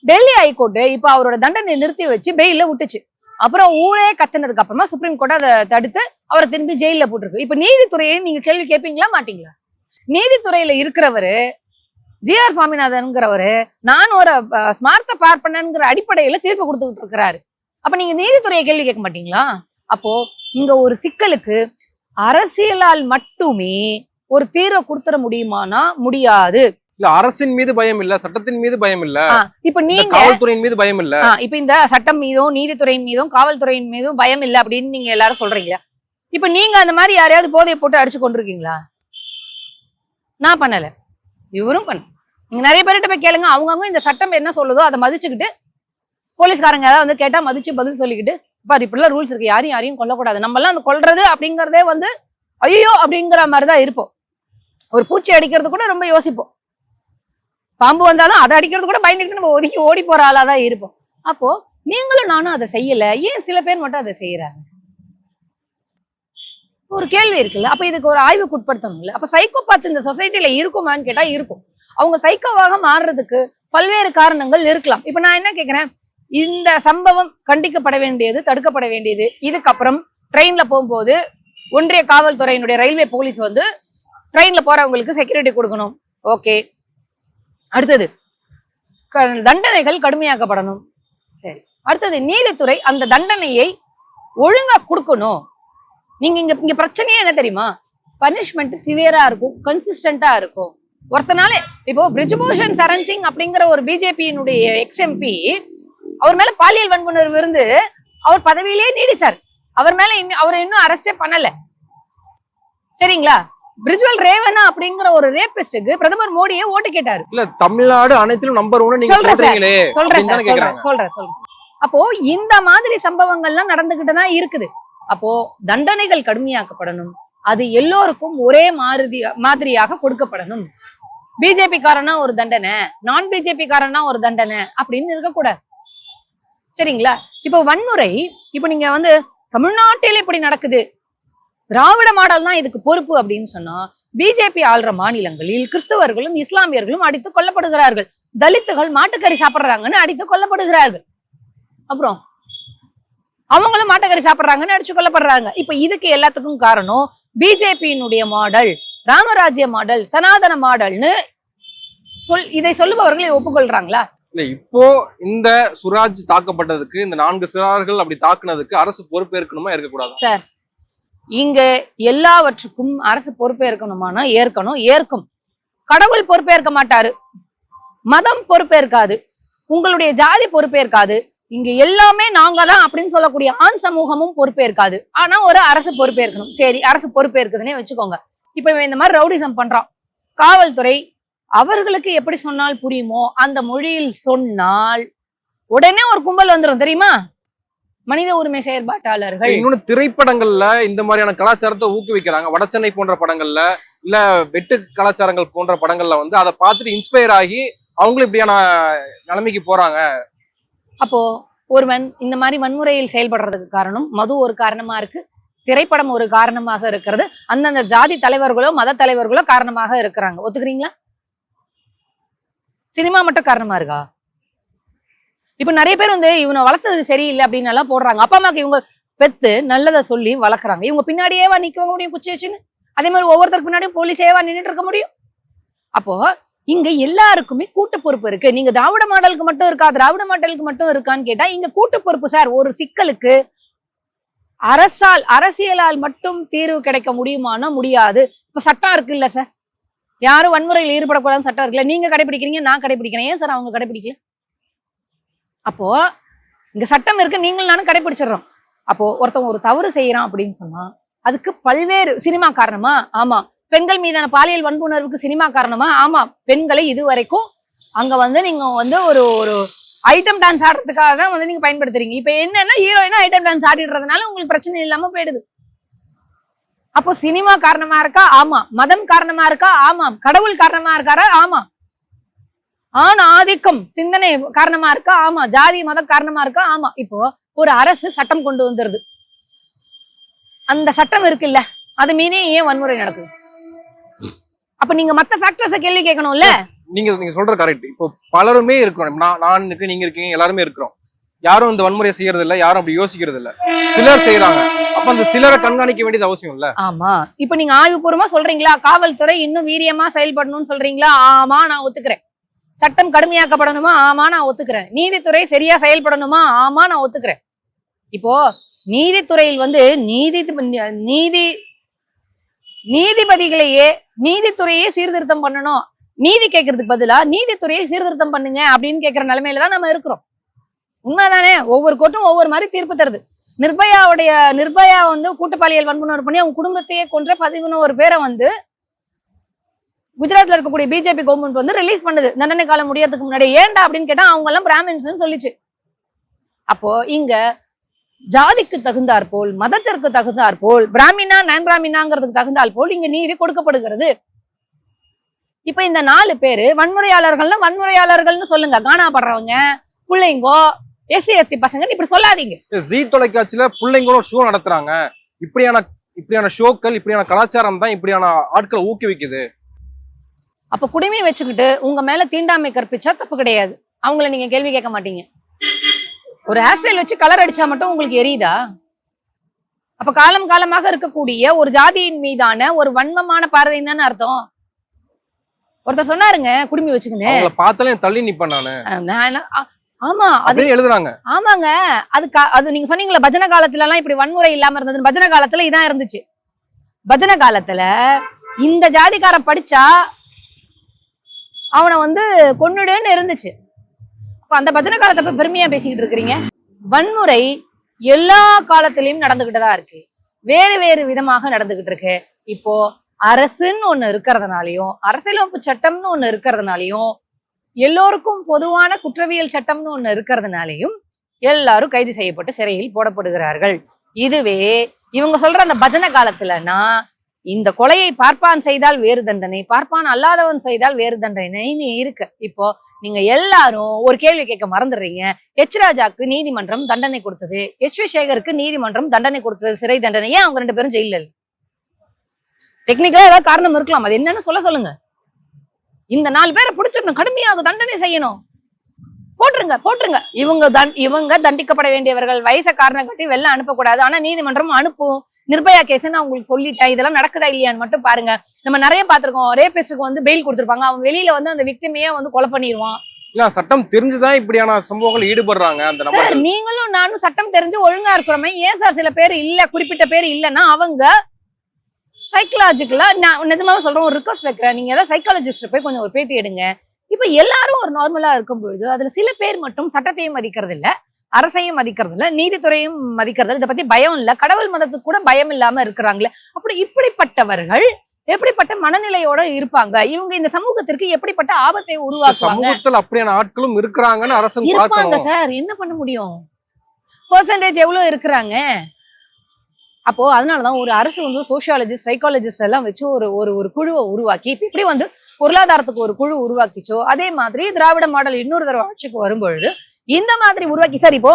Speaker 1: டெல்லி ஹைகோர்ட் இப்ப அவரோட தண்டனை நிறுத்தி வச்சு பெயில விட்டுச்சு. அப்புறம் ஊரே கத்துனதுக்கு அப்புறமா சுப்ரீம் கோர்ட் அதை தடுத்து அவரை திரும்பி ஜெயில போட்டிருக்கு. இப்ப நீதித்துறையை நீங்க கேள்வி கேட்பீங்களா மாட்டீங்களா? நீதித்துறையில இருக்கிறவரு ஜி.ஆர். சுவாமிநாதன்ங்கிறவரு நான் ஒரு ஸ்மார்த்த பார்ப்பனங்கிற அடிப்படையில தீர்ப்பு கொடுத்துக்கிட்டு இருக்கிறாரு. அப்ப நீங்க நீதித்துறையை கேள்வி கேட்க மாட்டீங்களா? அப்போ இங்க ஒரு சிக்கலுக்கு அரசியலால் மட்டுமே ஒரு தீர்வை கொடுத்துட முடியுமானா முடியாது.
Speaker 2: இல்ல அரசின் மீது பயம் இல்ல, சட்டத்தின் மீது பயம் இல்ல,
Speaker 1: இப்ப நீங்க
Speaker 2: காவல்துறையின் மீது பயம் இல்ல.
Speaker 1: இப்ப இந்த சட்டம் மீதும் நீதித்துறையின் மீதும் காவல்துறையின் மீதும் பயம் இல்ல அப்படின்னு நீங்க எல்லாரும் சொல்றீங்களா? இப்ப நீங்க அந்த மாதிரி யாரையாவது போதையை போட்டு அடிச்சு கொண்டிருக்கீங்களா? நான் பண்ணல, இவரும் பண்ண. நீங்க நிறைய பேர்கிட்ட போய் கேளுங்க, அவங்கவுங்க இந்த சட்டம் என்ன சொல்லுதோ அதை மதிச்சுக்கிட்டு, போலீஸ்காரங்க ஏதாவது வந்து கேட்டா மதிச்சு பதில் சொல்லிக்கிட்டு, பாரு இப்படிலாம் ரூல்ஸ் இருக்கு, யாரையும் கொல்லக்கூடாது, நம்ம எல்லாம் அந்த கொல்றது அப்படிங்கறதே வந்து ஐயோ அப்படிங்கிற மாதிரிதான் இருப்போம். ஒரு பூச்சி அடிக்கிறது கூட ரொம்ப யோசிப்போம். பாம்பு வந்தாலும் அதை அடிக்கிறது கூட பயந்துக்கிட்டு நம்ம ஒதுக்கி ஓடி போற ஆளாதான் இருப்போம். அப்போ நீங்களும் நானும் அதை செய்யல, ஏன் சில பேர் மட்டும் அதை செய்யறாங்க? ஒரு கேள்வி இருக்குல்ல. அப்ப இதுக்கு ஒரு ஆய்வுக்கு உட்படுத்தணும்ல. அப்ப சைக்கோபாத் இந்த சொசைட்டில இருக்குமான்னு கேட்டா இருக்கும். அவங்க சைக்கோவாக மாறுறதுக்கு பல்வேறு காரணங்கள் இருக்கலாம். இப்ப நான் என்ன கேட்கிறேன், இந்த சம்பவம் கண்டிக்கப்பட வேண்டியது, தடுக்கப்பட வேண்டியது. இதுக்கப்புறம் ட்ரெயின்ல போகும்போது ஒன்றிய காவல்துறையினுடைய ரயில்வே போலீஸ் வந்து ட்ரெயின்ல போறவங்களுக்கு செக்யூரிட்டி கொடுக்கணும். ஓகே, அடுத்தது தண்டனைகள் கடுமையாக்கப்படணும். சரி, அடுத்தது நீதித்துறை அந்த தண்டனையை ஒழுங்கா கொடுக்கணும். நீங்க இங்க பிரச்சனையே என்ன தெரியுமா? பனிஷ்மெண்ட் சிவியரா இருக்கும், கன்சிஸ்டன்டா இருக்கும். ஒருத்தனால இப்போ பிரிஜ்பூஷன் சரண் சிங் அப்படிங்கிற ஒரு பிஜேபியினுடைய எக்ஸ்எம்பி அவர் மேல பாலியல் வன்புணர்வு இருந்து அவர் பதவியிலே நீடிச்சார். அவர் மேல அவரை இன்னும் அரெஸ்டே பண்ணல, சரிங்களா? பிரிஜ்வல் ரேவண்ணா அப்படிங்கிற ஒரு ரேபிஸ்டுக்கு பிரதமர் மோடியே ஓட்டு கேட்டாரு.
Speaker 2: இல்ல தமிழ்நாடு அனைத்திலும் நம்பர் 1 நீங்க சொல்றீங்களே,
Speaker 1: சொல்றேன். அப்போ இந்த மாதிரி சம்பவங்கள்லாம் நடந்துகிட்டு தான் இருக்குது. அப்போ தண்டனைகள் கடுமையாக்கப்படணும், அது எல்லோருக்கும் ஒரே மாதிரியாக கொடுக்கப்படணும். பிஜேபி காரனா ஒரு தண்டனை, நான் பிஜேபி காரனா ஒரு தண்டனை அப்படின்னு இருக்கக்கூடாது, சரிங்களா? இப்ப வன்முறை, இப்ப நீங்க வந்து தமிழ்நாட்டில் இப்படி நடக்குது, திராவிட மாடல் தான் இதுக்கு பொறுப்பு அப்படின்னு சொன்னா, பிஜேபி ஆள்ற மாநிலங்களில் கிறிஸ்தவர்களும் இஸ்லாமியர்களும் அடித்து கொல்லப்படுகிறார்கள். தலித்துகள் மாட்டுக்கறி சாப்பிடுறாங்கன்னு அடித்து கொல்லப்படுகிறார்கள். அப்புறம் அவங்களும் மாட்டுக்கறி சாப்பிடுறாங்கன்னு அடிச்சு கொல்லப்படுறாங்க. இப்ப இதுக்கு எல்லாத்துக்கும் காரணம் பிஜேபியினுடைய மாடல், ராமராஜ்ய மாடல், சனாதன மாடல்னு இதை சொல்லுபவர்கள் இதை ஒப்புக்கொள்றாங்களா?
Speaker 2: இல்ல இப்போ இந்த சுராஜ் தாக்கப்பட்டதுக்கு, இந்த 4 சிறார்கள் அப்படி தாக்குனதுக்கு அரசு பொறுப்பேற்கணுமா இருக்கக்கூடாது?
Speaker 1: சார், இங்க எல்லாவற்றுக்கும் அரசு பொறுப்பேற்கணுமானா ஏற்கும். கடவுள் பொறுப்பேற்க மாட்டாரு, மதம் பொறுப்பேற்காது, உங்களுடைய ஜாதி பொறுப்பேற்காது, இங்க எல்லாமே நாங்க தான் அப்படின்னு சொல்லக்கூடிய ஆண் சமூகமும் பொறுப்பேற்காது. ஆனா ஒரு அரசு பொறுப்பேற்கணும். சரி, அரசு பொறுப்பேற்குதுன்னே வச்சுக்கோங்க. இப்ப இவன் இந்த மாதிரி ரவுடிசம் பண்றான், காவல்துறை அவர்களுக்கு எப்படி சொன்னால் புரியுமோ அந்த மொழியில் சொன்னால் உடனே ஒரு கும்பல் வந்துடும், தெரியுமா? மனித உரிமை செயற்பாட்டாளர்கள்.
Speaker 2: இன்னொன்னு திரைப்படங்கள்ல இந்த மாதிரியான கலாச்சாரத்தை ஊக்குவிக்கிறாங்க. வடசென்னை போன்ற படங்கள்ல, இல்ல வெட்டு கலாச்சாரங்கள் போன்ற படங்கள்ல வந்து அதை பார்த்துட்டு இன்ஸ்பயர் ஆகி அவங்களும் இப்படியான நிலைமைக்கு போறாங்க.
Speaker 1: அப்போ ஒருவன் இந்த மாதிரி வன்முறையில் செயல்படுறதுக்கு காரணம் மது ஒரு காரணமா இருக்கு, திரைப்படம் ஒரு காரணமாக இருக்கிறது, அந்தந்த ஜாதி தலைவர்களோ மத தலைவர்களோ காரணமாக இருக்கிறாங்க. ஒத்துக்கிறீங்களா? சினிமா மட்டும் காரணமா இருக்கா? இப்ப நிறைய பேர் வந்து இவனை வளர்த்தது சரியில்லை அப்படின்னு எல்லாம் போடுறாங்க. அப்பா அம்மாக்கு இவங்க பெத்து நல்லதை சொல்லி வளர்க்குறாங்க. இவங்க பின்னாடியேவா நிக்க முடியும் குச்சி வச்சுன்னு? அதே மாதிரி ஒவ்வொருத்தருக்கு பின்னாடியும் போலீஸேவா நின்றுட்டு இருக்க முடியும்? அப்போ இங்க எல்லாருக்குமே கூட்டு பொறுப்பு இருக்கு. நீங்க திராவிட மாடலுக்கு மட்டும் இருக்கா, திராவிட மாடலுக்கு மட்டும் இருக்கான்னு கேட்டா இங்க கூட்டு பொறுப்பு சார். ஒரு சிக்கலுக்கு அரசியலால் மட்டும் தீர்வு கிடைக்க முடியுமானா முடியாது. இப்ப சட்டம் இருக்கு இல்ல சார், யாரும் வன்முறையில் ஈடுபடக்கூடாதுன்னு சட்டம் இருக்குல்ல, நீங்க கடைபிடிக்கிறீங்க, நான் கடைபிடிக்கிறேன், ஏன் சார் அவங்க கடைபிடிக்கல? அப்போ இங்க சட்டம் இருக்கு, நீங்களும் நானும் கடைபிடிச்சிடறோம். அப்போ ஒருத்தவங்க ஒரு தவறு செய்யறான் அப்படின்னு சொன்னா அதுக்கு பல்வேறு சினிமா காரணமா? ஆமா, பெண்கள் மீதான பாலியல் வன்புணர்வுக்கு சினிமா காரணமா? ஆமா, பெண்களை இதுவரைக்கும் அங்க வந்து நீங்க வந்து ஒரு ஒரு ஐட்டம் டான்ஸ் ஆடுறதுக்காக தான் வந்து நீங்க பயன்படுத்துறீங்க. இப்ப என்னன்னா ஹீரோயினா ஐட்டம் டான்ஸ் ஆடிடுறதுனால உங்களுக்கு பிரச்சனை இல்லாம போயிடுது. அப்போ சினிமா காரணமா இருக்கா? ஆமா. மதம் காரணமா இருக்கா? ஆமா. கடவுள் காரணமா இருக்காரா? ஆமா. ஆண் ஆதிக்கம் சிந்தனை காரணமா இருக்கா? ஆமா. ஜாதி மதம் காரணமா இருக்கா? ஆமா. இப்போ ஒரு அரசு சட்டம் கொண்டு வந்துருது. அந்த சட்டம் இருக்குல்ல, அது மீறி ஏன் வன்முறை நடக்குது? அப்ப நீங்க மத்த ஃபேக்டர்ஸ கேள்வி கேட்கணும்ல.
Speaker 2: நீங்க சொல்றது கரெக்ட். இப்போ பலருமே இருக்கிறோம். நான் இருக்கு, நீங்க இருக்கீங்க, எல்லாருமே இருக்கிறோம். யாரும் இந்த வன்முறையை செய்யறது இல்ல, யாரும் அப்படி யோசிக்கிறது இல்ல. சிலர் செய்யறாங்க. அப்ப அந்த சிலரை கண்காணிக்க வேண்டியது அவசியம் இல்ல.
Speaker 1: ஆமா. இப்ப நீங்க ஆய்வுபூர்வமா சொல்றீங்களா காவல்துறை இன்னும் வீரியமா செயல்படணும்னு சொல்றீங்களா? ஆமா, நான் ஒத்துக்கிறேன். சட்டம் கடுமையாக்கப்படணுமா? ஆமா, நான் ஒத்துக்கிறேன். நீதித்துறை சரியா செயல்படணுமா? ஆமா, நான் ஒத்துக்கிறேன். இப்போ நீதித்துறையில் வந்து நீதிபதிகளையே நீதித்துறையே சீர்திருத்தம் பண்ணணும், நீதி கேட்கறதுக்கு பதிலா நீதித்துறையை சீர்திருத்தம் பண்ணுங்க அப்படின்னு கேட்கிற நிலைமையில தான் நம்ம இருக்கிறோம். உண்மைதானே? ஒவ்வொரு கோர்ட்டும் ஒவ்வொரு மாதிரி தீர்ப்பு தருது. நிர்பயா வந்து கூட்டுப்பாலியல் வன்புணர்வு பண்ணி அவங்க குடும்பத்தையே கொன்ற 11 பேரை வந்து குஜராத்ல இருக்கக்கூடிய பிஜேபி கவர்மெண்ட் வந்து ரிலீஸ் பண்ணுது தண்டனை காலம் முடியறதுக்கு முன்னாடி. ஏன்டா அப்படின்னு கேட்டா அவங்க எல்லாம் பிராமின்ஸ் சொல்லிச்சு. அப்போ இங்க ஜாதிக்கு தகுந்தாற் போல், மதத்திற்கு தகுந்தாற் போல், பிராமினா நான் பிராமினாங்கிறதுக்கு தகுந்தாற் போல் இங்க நீதி கொடுக்கப்படுகிறது. இப்ப இந்த 4 பேரு வன்முறையாளர்கள்னு சொல்லுங்க. காணாப்படுறவங்க, பிள்ளைங்கோ, எஸ்சி எஸ்டி பசங்க இப்படி சொல்லாதீங்க.
Speaker 2: ஜீ தொலைக்காட்சியில பிள்ளைங்களோட ஷோ நடத்துறாங்க. இப்படியான ஷோக்கள், இப்படியான கலாச்சாரம் தான் இப்படியான ஆட்களை ஊக்குவிக்குது.
Speaker 1: அப்ப குடிமை வச்சுக்கிட்டு உங்க மேல தீண்டாமை கற்பிச்சா தப்பு கிடையாது. அவங்கள நீங்க கேள்வி கேட்க மாட்டீங்க. ஒரு ஹேர் ஸ்டைல் வச்சு கலர் அடிச்சா மட்டும் உங்களுக்கு எரியுதா? அப்ப காலம் காலமாக இருக்கக்கூடிய ஒரு ஜாதியின் மீதான ஒரு வன்மமான பார்வை தானே அர்த்தம். ஒருத்தர் சொன்னாருங்க குடிமை வச்சுக்கின்னு
Speaker 2: பார்த்தாலே தள்ளி நிப்பேன் நானு.
Speaker 1: ஆமா, அது
Speaker 2: எழுதுறாங்க.
Speaker 1: ஆமாங்க. அது நீங்க சொன்னீங்களா பஜனை காலத்துல எல்லாம் இப்படி வன்முறை இல்லாம இருந்தது. பஜனை காலத்துல இதான் இருந்துச்சு. பஜனை காலத்துல இந்த ஜாதிக்காரன் படிச்சா அவனை வந்து கொன்னுடுன்னு இருந்துச்சு. அப்ப அந்த பஜனை காலத்தை போய் பெருமையா பேசிக்கிட்டு இருக்கிறீங்க. வன்முறை எல்லா காலத்திலயும் நடந்துகிட்டுதான் இருக்கு. வேறு வேறு விதமாக நடந்துகிட்டு இருக்கு. இப்போ அரசுன்னு ஒண்ணு இருக்கிறதுனாலயும், அரசியலமைப்பு சட்டம்னு ஒண்ணு இருக்கிறதுனாலயும், எல்லோருக்கும் பொதுவான குற்றவியல் சட்டம்னு ஒண்ணு இருக்கிறதுனாலையும் எல்லாரும் கைது செய்யப்பட்டு சிறையில் போடப்படுகிறார்கள். இதுவே இவங்க சொல்ற அந்த பஜனை காலத்துலன்னா இந்த கொலையை பார்ப்பான் செய்தால் வேறு தண்டனை, பார்ப்பான் அல்லாதவன் செய்தால் வேறு தண்டனை இருக்கு. இப்போ நீங்க எல்லாரும் ஒரு கேள்வி கேட்க மறந்துடுறீங்க. எச் ராஜாக்கு நீதிமன்றம் தண்டனை கொடுத்தது, எச் வி சேகருக்கு நீதிமன்றம் தண்டனை கொடுத்தது, சிறை தண்டனை. ஏன் அவங்க 2 பேரும் ஜெயில? டெக்னிக்கலா ஏதாவது காரணம் இருக்கலாம். அது என்னன்னு சொல்லுங்க. இந்த 4 பேரை பிடிச்சிடணும், கடுமையாக தண்டனை செய்யணும், போட்டுருங்க. இவங்க தண்டிக்கப்பட வேண்டியவர்கள். வயசை காரணம் காட்டி வெளில அனுப்பக்கூடாது. ஆனா நீதிமன்றம் அனுப்பும். நிர்பயா கேஸ் நான் உங்களுக்கு சொல்லிட்டேன். இதெல்லாம் நடக்குதா இல்லையான்னு மட்டும் பாருங்க. நம்ம நிறைய பாத்திருக்கோம். ரேபிஸ்டுக்கு வந்து பெயில் கொடுத்திருப்பாங்க. அவன் வெளியில வந்து அந்த விக்டிமையே வந்து கொலை பண்ணிடுவான்.
Speaker 2: இல்ல, சட்டம் தெரிஞ்சுதான் இப்படியான சம்பவங்கள் ஈடுபடுறாங்க. அந்த
Speaker 1: நீங்களும் நானும் சட்டம் தெரிஞ்சு ஒழுங்கா இருக்கிறோமே. ஏன் சார் சில பேர் இல்ல, குறிப்பிட்ட பேர் இல்லைன்னா அவங்க சைக்கலாஜிக்கலா, நான் நிஜமாவே சொல்றேன், ஒரு ரிக்வஸ்ட் வைக்கிறேன். நீங்க ஏதாவது சைக்காலஜிஸ்ட் போய் கொஞ்சம் ஒரு பேட்டி எடுங்க. இப்ப எல்லாரும் ஒரு நார்மலா இருக்கும் பொழுது அதுல சில பேர் மட்டும் சட்டத்தையும் மதிக்கிறது இல்ல, அரசையும் மதிக்கிறது இல்ல, நீதித்துறையும் மதிக்கிறது. இதை பத்தி பயம் இல்ல, கடவுள் மதத்துக்கு கூட பயம் இல்லாம இருக்கிறாங்களே. அப்படி இப்படிப்பட்டவர்கள் எப்படிப்பட்ட மனநிலையோட இருப்பாங்க? இவங்க இந்த சமூகத்திற்கு எப்படிப்பட்ட ஆபத்தை உருவாக்குவாங்க?
Speaker 2: சமூகத்தில் அப்படியான ஆட்களும் இருக்கிறாங்கன்னு அரசு
Speaker 1: இருப்பாங்க சார். என்ன பண்ண முடியும்? பெர்சன்டேஜ் எவ்வளவு இருக்கிறாங்க? அப்போ அதனாலதான் ஒரு அரசு வந்து சோசியாலஜிஸ்ட், சைக்காலஜிஸ்ட் எல்லாம் வச்சு ஒரு குழுவை உருவாக்கி, இப்படி வந்து பொருளாதாரத்துக்கு ஒரு குழு உருவாக்கிச்சோ அதே மாதிரி திராவிட மாடல் இன்னொரு தடவை ஆட்சிக்கு வரும்பொழுது இந்த மாதிரி உருவாக்கி. சார், இப்போ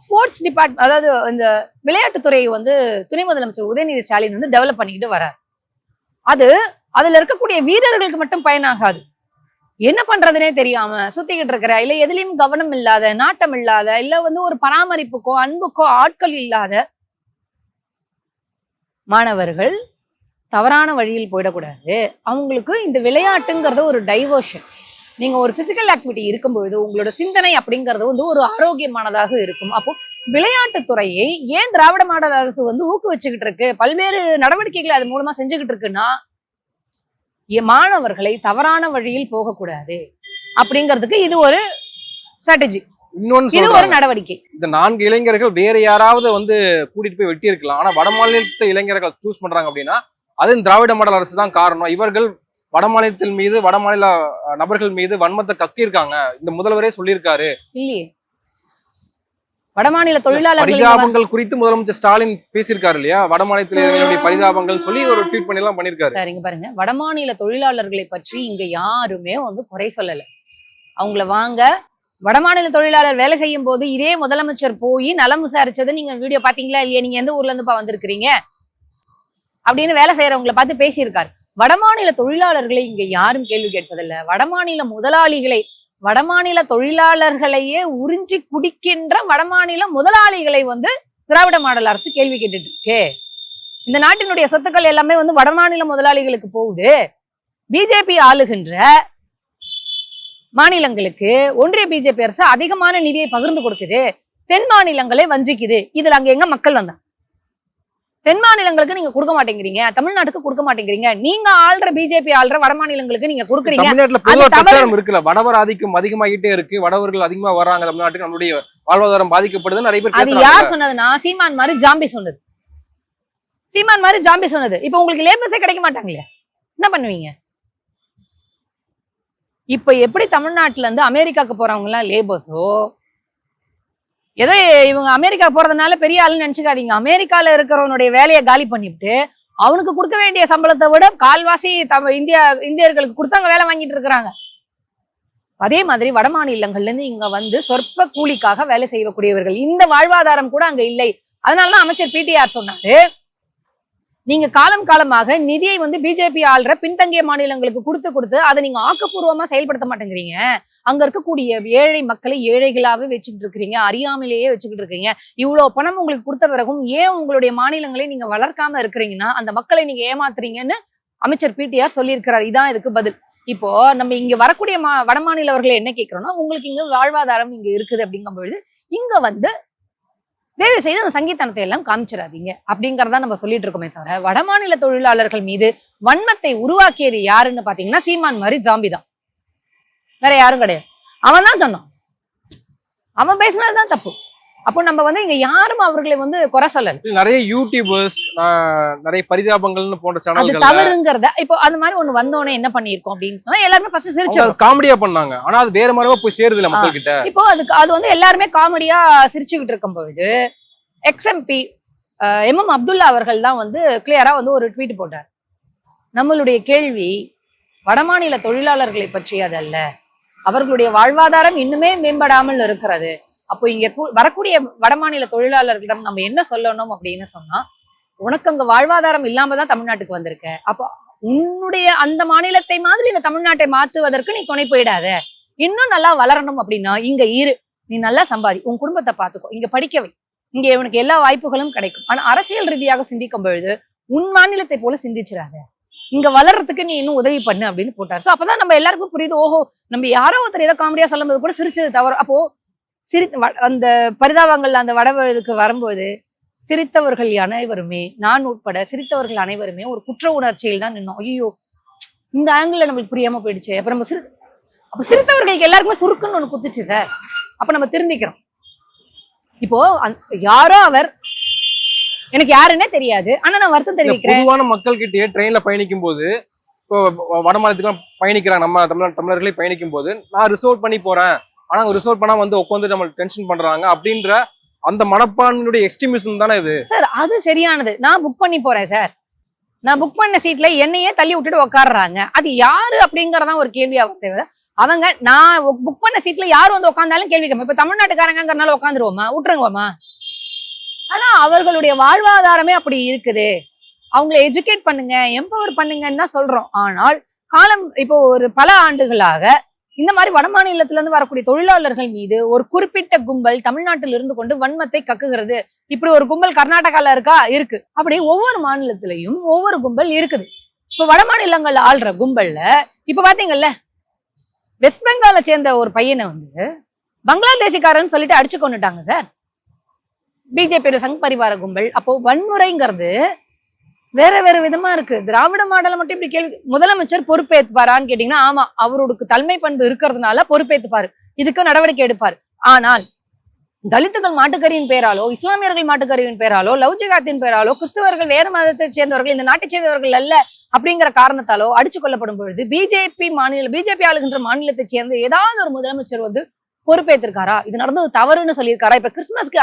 Speaker 1: ஸ்போர்ட்ஸ் டிபார்ட்மெண்ட், அதாவது இந்த விளையாட்டுத்துறையை வந்து துணை முதலமைச்சர் உதயநிதி ஸ்டாலின் வந்து டெவலப் பண்ணிக்கிட்டு வர்றார். அதுல இருக்கக்கூடிய வீரர்களுக்கு மட்டும் பயனாகாது. என்ன பண்றதுனே தெரியாம சுத்திக்கிட்டு இருக்கிற, இல்ல எதுலயும் கவனம் இல்லாத, நாட்டம் இல்லாத, இல்ல வந்து ஒரு பராமரிப்புக்கோ அன்புக்கோ ஆட்கள் இல்லாத மாணவர்கள் தவறான வழியில் போயிடக்கூடாது. அவங்களுக்கு இந்த விளையாட்டுங்கிறது ஒரு டைவர்ஷன். நீங்க ஒரு பிசிக்கல் ஆக்டிவிட்டி இருக்கும்பொழுது உங்களோட சிந்தனை அப்படிங்கிறது வந்து ஒரு ஆரோக்கியமானதாக இருக்கும். அப்போ விளையாட்டுத்துறையை ஏன் திராவிட மாடல் அரசு வந்து ஊக்குவிச்சுக்கிட்டு இருக்கு, பல்வேறு நடவடிக்கைகளை அது மூலமா செஞ்சுக்கிட்டு இருக்குன்னா, மாணவர்களை தவறான வழியில் போகக்கூடாது அப்படிங்கிறதுக்கு இது ஒரு ஸ்ட்ராட்டஜி, இது ஒரு நடவடிக்கை.
Speaker 2: இந்த 4 இளைஞர்கள் வேற யாராவது வந்து கூட்டிட்டு போய் வெட்டி இருக்கலாம். ஆனா வட மாநிலத்து இளைஞர்கள் சூஸ் பண்றாங்க அப்படின்னா அது திராவிட மாடல் அரசு தான் காரணம். இவர்கள் வட மாநிலத்தின் மீது வட மாநில நபர்கள் மீது வன்மத்தை கக்கியிருக்காங்க. இந்த முதல்வரே சொல்லியிருக்காரு.
Speaker 1: இல்லையே, வடமாநில தொழிலாளர்கள்
Speaker 2: பரிதாபங்கள் குறித்து முதலமைச்சர் ஸ்டாலின் பேசியிருக்காரு இல்லையா? வட மாநிலத்தினுடைய பரிதாபங்கள் சொல்லி ஒரு ட்வீட் பண்ணி எல்லாம் பண்ணிருக்காரு.
Speaker 1: சரிங்க பாருங்க, வடமாநில தொழிலாளர்களை பற்றி இங்க யாருமே வந்து குறை சொல்லல. அவங்கள வாங்க, வடமாநில தொழிலாளர் வேலை செய்யும் போது இதே முதலமைச்சர் போய் நலம் விசாரிச்சது நீங்க வீடியோ பாத்தீங்களா இல்லையா? நீங்க எந்த ஊர்ல இருந்துப்பா வந்திருக்கிறீங்க அப்படின்னு வேலை செய்யறவங்களை பார்த்து பேசியிருக்காரு. வடமாநில தொழிலாளர்களை இங்க யாரும் கேள்வி கேட்பதில்லை. வடமாநில முதலாளிகளை, வடமாநில தொழிலாளர்களையே உறிஞ்சி குடிக்கின்ற வடமாநில முதலாளிகளை வந்து திராவிட மாடல் அரசு கேள்வி கேட்டுட்டு இருக்கு. இந்த நாட்டினுடைய சொத்துக்கள் எல்லாமே வந்து வடமாநில முதலாளிகளுக்கு போகுது. பிஜேபி ஆளுகின்ற மாநிலங்களுக்கு ஒன்றிய பிஜேபி அரசு அதிகமான நிதியை பகிர்ந்து கொடுக்குது. தென் மாநிலங்களை வஞ்சிக்குது. இதுல அங்க எங்க மக்கள் வந்தாங்க? தென் மாநிலங்களுக்கு நீங்க கொடுக்க மாட்டேங்கிறீங்க, தமிழ்நாட்டுக்கு கொடுக்க மாட்டேங்கிறீங்க. நீங்க ஆள்ற பிஜேபி ஆள்ற வட மாநிலங்களுக்கு நீங்க கொடுக்குறீங்க.
Speaker 2: தமிழ்நாட்டுல பொதுவா பிரச்சாரம் இருக்குல்ல, வடவர் ஆதிக்கம் அதிகமாகிட்டே இருக்கு, வடவர்கள் அதிகமா வர்றாங்க தமிழ்நாட்டுக்கு, நம்மளுடைய வாழ்வாதாரம் பாதிக்கப்படுது நிறைய பேர்.
Speaker 1: அது யார் சொன்னதுன்னா சீமான் மாதிரி ஜாம்பி சொன்னது. சீமான் மாதிரி ஜாம்பி சொன்னது. இப்ப உங்களுக்கு லேபர்ஸே கிடைக்க மாட்டாங்களே, என்ன பண்ணுவீங்க? இப்ப எப்படி தமிழ்நாட்டுல இருந்து அமெரிக்காவுக்கு போறவங்க எல்லாம் லேபர்ஸோ, ஏதோ இவங்க அமெரிக்கா போறதுனால பெரிய ஆளுன்னு நினைச்சுக்காதீங்க. அமெரிக்கால இருக்கிறவனுடைய வேலையை காலி பண்ணிவிட்டு அவனுக்கு கொடுக்க வேண்டிய சம்பளத்தை விட கால்வாசி இந்தியர்களுக்கு கொடுத்தாங்க வேலை வாங்கிட்டு இருக்கிறாங்க. அதே மாதிரி வட மாநிலங்கள்ல இருந்து இங்க வந்து சொற்ப கூலிக்காக வேலை செய்யக்கூடியவர்கள். இந்த வாழ்வாதாரம் கூட அங்க இல்லை. அதனாலதான் அமைச்சர் பிடிஆர் சொன்னாரு, நீங்க காலம் காலமாக நிதியை வந்து பிஜேபி ஆள்ற பின்தங்கிய மாநிலங்களுக்கு கொடுத்து அதை நீங்க ஆக்கப்பூர்வமா செயல்படுத்த மாட்டேங்கிறீங்க. அங்க இருக்கக்கூடிய ஏழை மக்களை ஏழைகளாவே வச்சுக்கிட்டு இருக்கிறீங்க, அறியாமலேயே வச்சுக்கிட்டு இருக்கீங்க. இவ்வளவு பணம் உங்களுக்கு கொடுத்த பிறகும் ஏன் உங்களுடைய மாநிலங்களை நீங்க வளர்க்காம இருக்கிறீங்கன்னா அந்த மக்களை நீங்க ஏமாத்துறீங்கன்னு அமைச்சர் பிடிஆர் சொல்லியிருக்கிறார். இதான் இதுக்கு பதில். இப்போ நம்ம இங்க வரக்கூடிய வட மாநிலவர்களை என்ன கேட்கிறோம்னா, உங்களுக்கு இங்க வாழ்வாதாரம் இங்க இருக்குது அப்படிங்கும் பொழுது இங்க வந்து தயவு செய்து அந்த சங்கீதனத்தை எல்லாம் காமிச்சிடாதீங்க அப்படிங்கறதா நம்ம சொல்லிட்டு இருக்கோமே தவிர, வடமாநில தொழிலாளர்கள் மீது வன்மத்தை உருவாக்கியது யாருன்னு பாத்தீங்கன்னா சீமான் மாதிரி ஜாம்பி தான், வேற யாரும் கிடையாது. அவன் தான் சொன்னான், அவன் பேசினதுதான் தப்பு. அப்போ நம்ம வந்து இங்க யாரும் அவர்களை வந்து குறை சொல்லல.
Speaker 2: நிறைய யூடியூபர்ஸ், நிறைய பரிதாபங்கள்னு போன்ற சேனல்கள்
Speaker 1: தவறுங்கிறத இப்போ அந்த மாதிரி ஒண்ணு வந்தோடனே என்ன பண்ணிருக்கோம் அப்படின்னு சொன்னா எல்லாருமே ஃபர்ஸ்ட் சிரிச்சு
Speaker 2: காமெடியா பண்ணாங்க. ஆனா அது வேற மாதிரியா போய் சேருது இல்ல மக்கள் கிட்ட.
Speaker 1: இப்போ அது வந்து எல்லாருமே காமெடியா சிரிச்சுக்கிட்டு இருக்கும் பொழுது எக்ஸ்எம்பி எம்எம் அப்துல்லா அவர்கள் தான் வந்து கிளியரா வந்து ஒரு ட்வீட் போட்டார். நம்மளுடைய கேள்வி வடமாநில தொழிலாளர்களை பற்றியதல்ல, அவர்களுடைய வாழ்வாதாரம் இன்னுமே மேம்படாமல் இருக்கிறது. அப்போ இங்க வரக்கூடிய வடமாநில தொழிலாளர்களிடம் நம்ம என்ன சொல்லணும் அப்படின்னு சொன்னா, உனக்கு அங்க வாழ்வாதாரம் இல்லாம தான் தமிழ்நாட்டுக்கு வந்திருக்க. அப்போ உன்னுடைய அந்த மாநிலத்தை மாதிரி இந்த தமிழ்நாட்டை மாத்துவதற்கு நீ துணை போயிடாத. இன்னும் நல்லா வளரணும் அப்படின்னா இங்க இரு, நீ நல்லா சம்பாதி, உன் குடும்பத்தை பார்த்துக்கோ, இங்க படிக்கவை, இங்க இவனுக்கு எல்லா வாய்ப்புகளும் கிடைக்கும். ஆனா அரசியல் ரீதியாக சிந்திக்கும் பொழுது உன் மாநிலத்தை போல சிந்திச்சிடாத, இங்க வளர்றதுக்கு நீ இன்னும் உதவி பண்ணு அப்படின்னு போட்டார். சோ அப்பதான் நம்ம எல்லாருக்கும் புரியுது, ஓஹோ நம்ம யாரோ ஒருத்தர் ஏதோ காமெடியா சொல்லும்போது கூட சிரிச்சது தவறு. அப்போ அந்த பரிதாபங்கள் அந்த வட இதுக்கு வரும்போது சிரித்தவர்கள் அனைவருமே, நான் உட்பட சிரித்தவர்கள் அனைவருமே ஒரு குற்ற உணர்ச்சியில் தான் நின்னோம். ஐயோ இந்த ஆங்கிள் நம்மளுக்கு புரியாம போயிடுச்சு. அப்ப நம்ம அப்ப சிரித்தவர்களுக்கு எல்லாருக்குமே சுருக்குன்னு ஒண்ணு குத்துச்சு சார். அப்ப நம்ம திருந்திக்கிறோம். இப்போ யாரோ அவர் எனக்கு யாருன்னே தெரியாது, ஆனா நான் வருத்தம் தெரிவிக்கிறேன்.
Speaker 2: பொதுவான மக்கள் கிட்டே ட்ரெயின்ல பயணிக்கும் போது, இப்போ வட மாநிலத்துக்கு பயணிக்கிறாங்க, நம்ம தமிழர்களே பயணிக்கும் போது, நான் ரிசர்வ் பண்ணி போறேன், ஆனா ரிசர்வ் பண்ணா வந்து உட்காந்து நம்ம டென்ஷன் பண்றாங்க அப்படின்ற அந்த மனப்பான்மையுடைய எக்ஸ்ட்ரீமிசம் தானே இது
Speaker 1: சார். அது சரியானது. நான் புக் பண்ணி போறேன் சார், நான் புக் பண்ண சீட்ல என்னையே தள்ளி விட்டுட்டு உட்காடுறாங்க, அது யாரு அப்படிங்கறதான் ஒரு கேள்வியா தேவை. அவங்க நான் புக் பண்ண சீட்ல யாரு வந்து உட்காந்தாலும் கேள்வி கேட்பேன். இப்ப தமிழ்நாட்டுக்காரங்கிறனால உட்காந்துருவோமா, விட்டுருவோமா? ஆனா அவர்களுடைய வாழ்வாதாரமே அப்படி இருக்குது. அவங்களை எஜுகேட் பண்ணுங்க, எம்பவர் பண்ணுங்கன்னு தான் சொல்றோம். ஆனால் காலம் இப்போ ஒரு பல ஆண்டுகளாக இந்த மாதிரி வட மாநிலத்துல இருந்து வரக்கூடிய தொழிலாளர்கள் மீது ஒரு குறிப்பிட்ட கும்பல் தமிழ்நாட்டில் இருந்து கொண்டு வன்மத்தை கக்குகிறது. இப்படி ஒரு கும்பல் கர்நாடகால இருக்கு. அப்படி ஒவ்வொரு மாநிலத்திலையும் ஒவ்வொரு கும்பல் இருக்குது. இப்ப வட மாநிலங்கள் ஆள்ற கும்பல்ல இப்ப பாத்தீங்கல்ல, வெஸ்ட் பெங்கால சேர்ந்த ஒரு பையனை வந்து பங்களாதேசிக்காரன்னு சொல்லிட்டு அடிச்சு கொண்டுட்டாங்க சார், பிஜேபி சங் பரிவார கும்பல். அப்போ வன்முறைங்கிறது வேற வேற விதமா இருக்கு. திராவிட மாடலை மட்டும் இப்படி கேள்வி, முதலமைச்சர் பொறுப்பேற்பாரான்னு கேட்டீங்கன்னா ஆமா, அவருக்கு தலைமை பண்பு இருக்கிறதுனால பொறுப்பேற்றுப்பாரு, இதுக்கு நடவடிக்கை எடுப்பாரு. ஆனால் தலித்துகள் மாட்டுக்கறியின் பேராலோ, இஸ்லாமியர்கள் மாட்டுக்கறியின் பேராலோ, லவ் ஜிகாத்தின் பேராலோ, கிறிஸ்தவர்கள் வேறு மதத்தை சேர்ந்தவர்கள் இந்த நாட்டை சேர்ந்தவர்கள் அல்ல அப்படிங்கிற காரணத்தாலோ அடிச்சு கொள்ளப்படும் பொழுது பிஜேபி ஆளுகின்ற மாநிலத்தை சேர்ந்த ஏதாவது ஒரு முதலமைச்சர் வந்து பொறுப்பேற்றிருக்காரா? இது நடந்தது தவறுன்னு சொல்லியிருக்காரா? இப்ப கிறிஸ்துமஸ்க்கு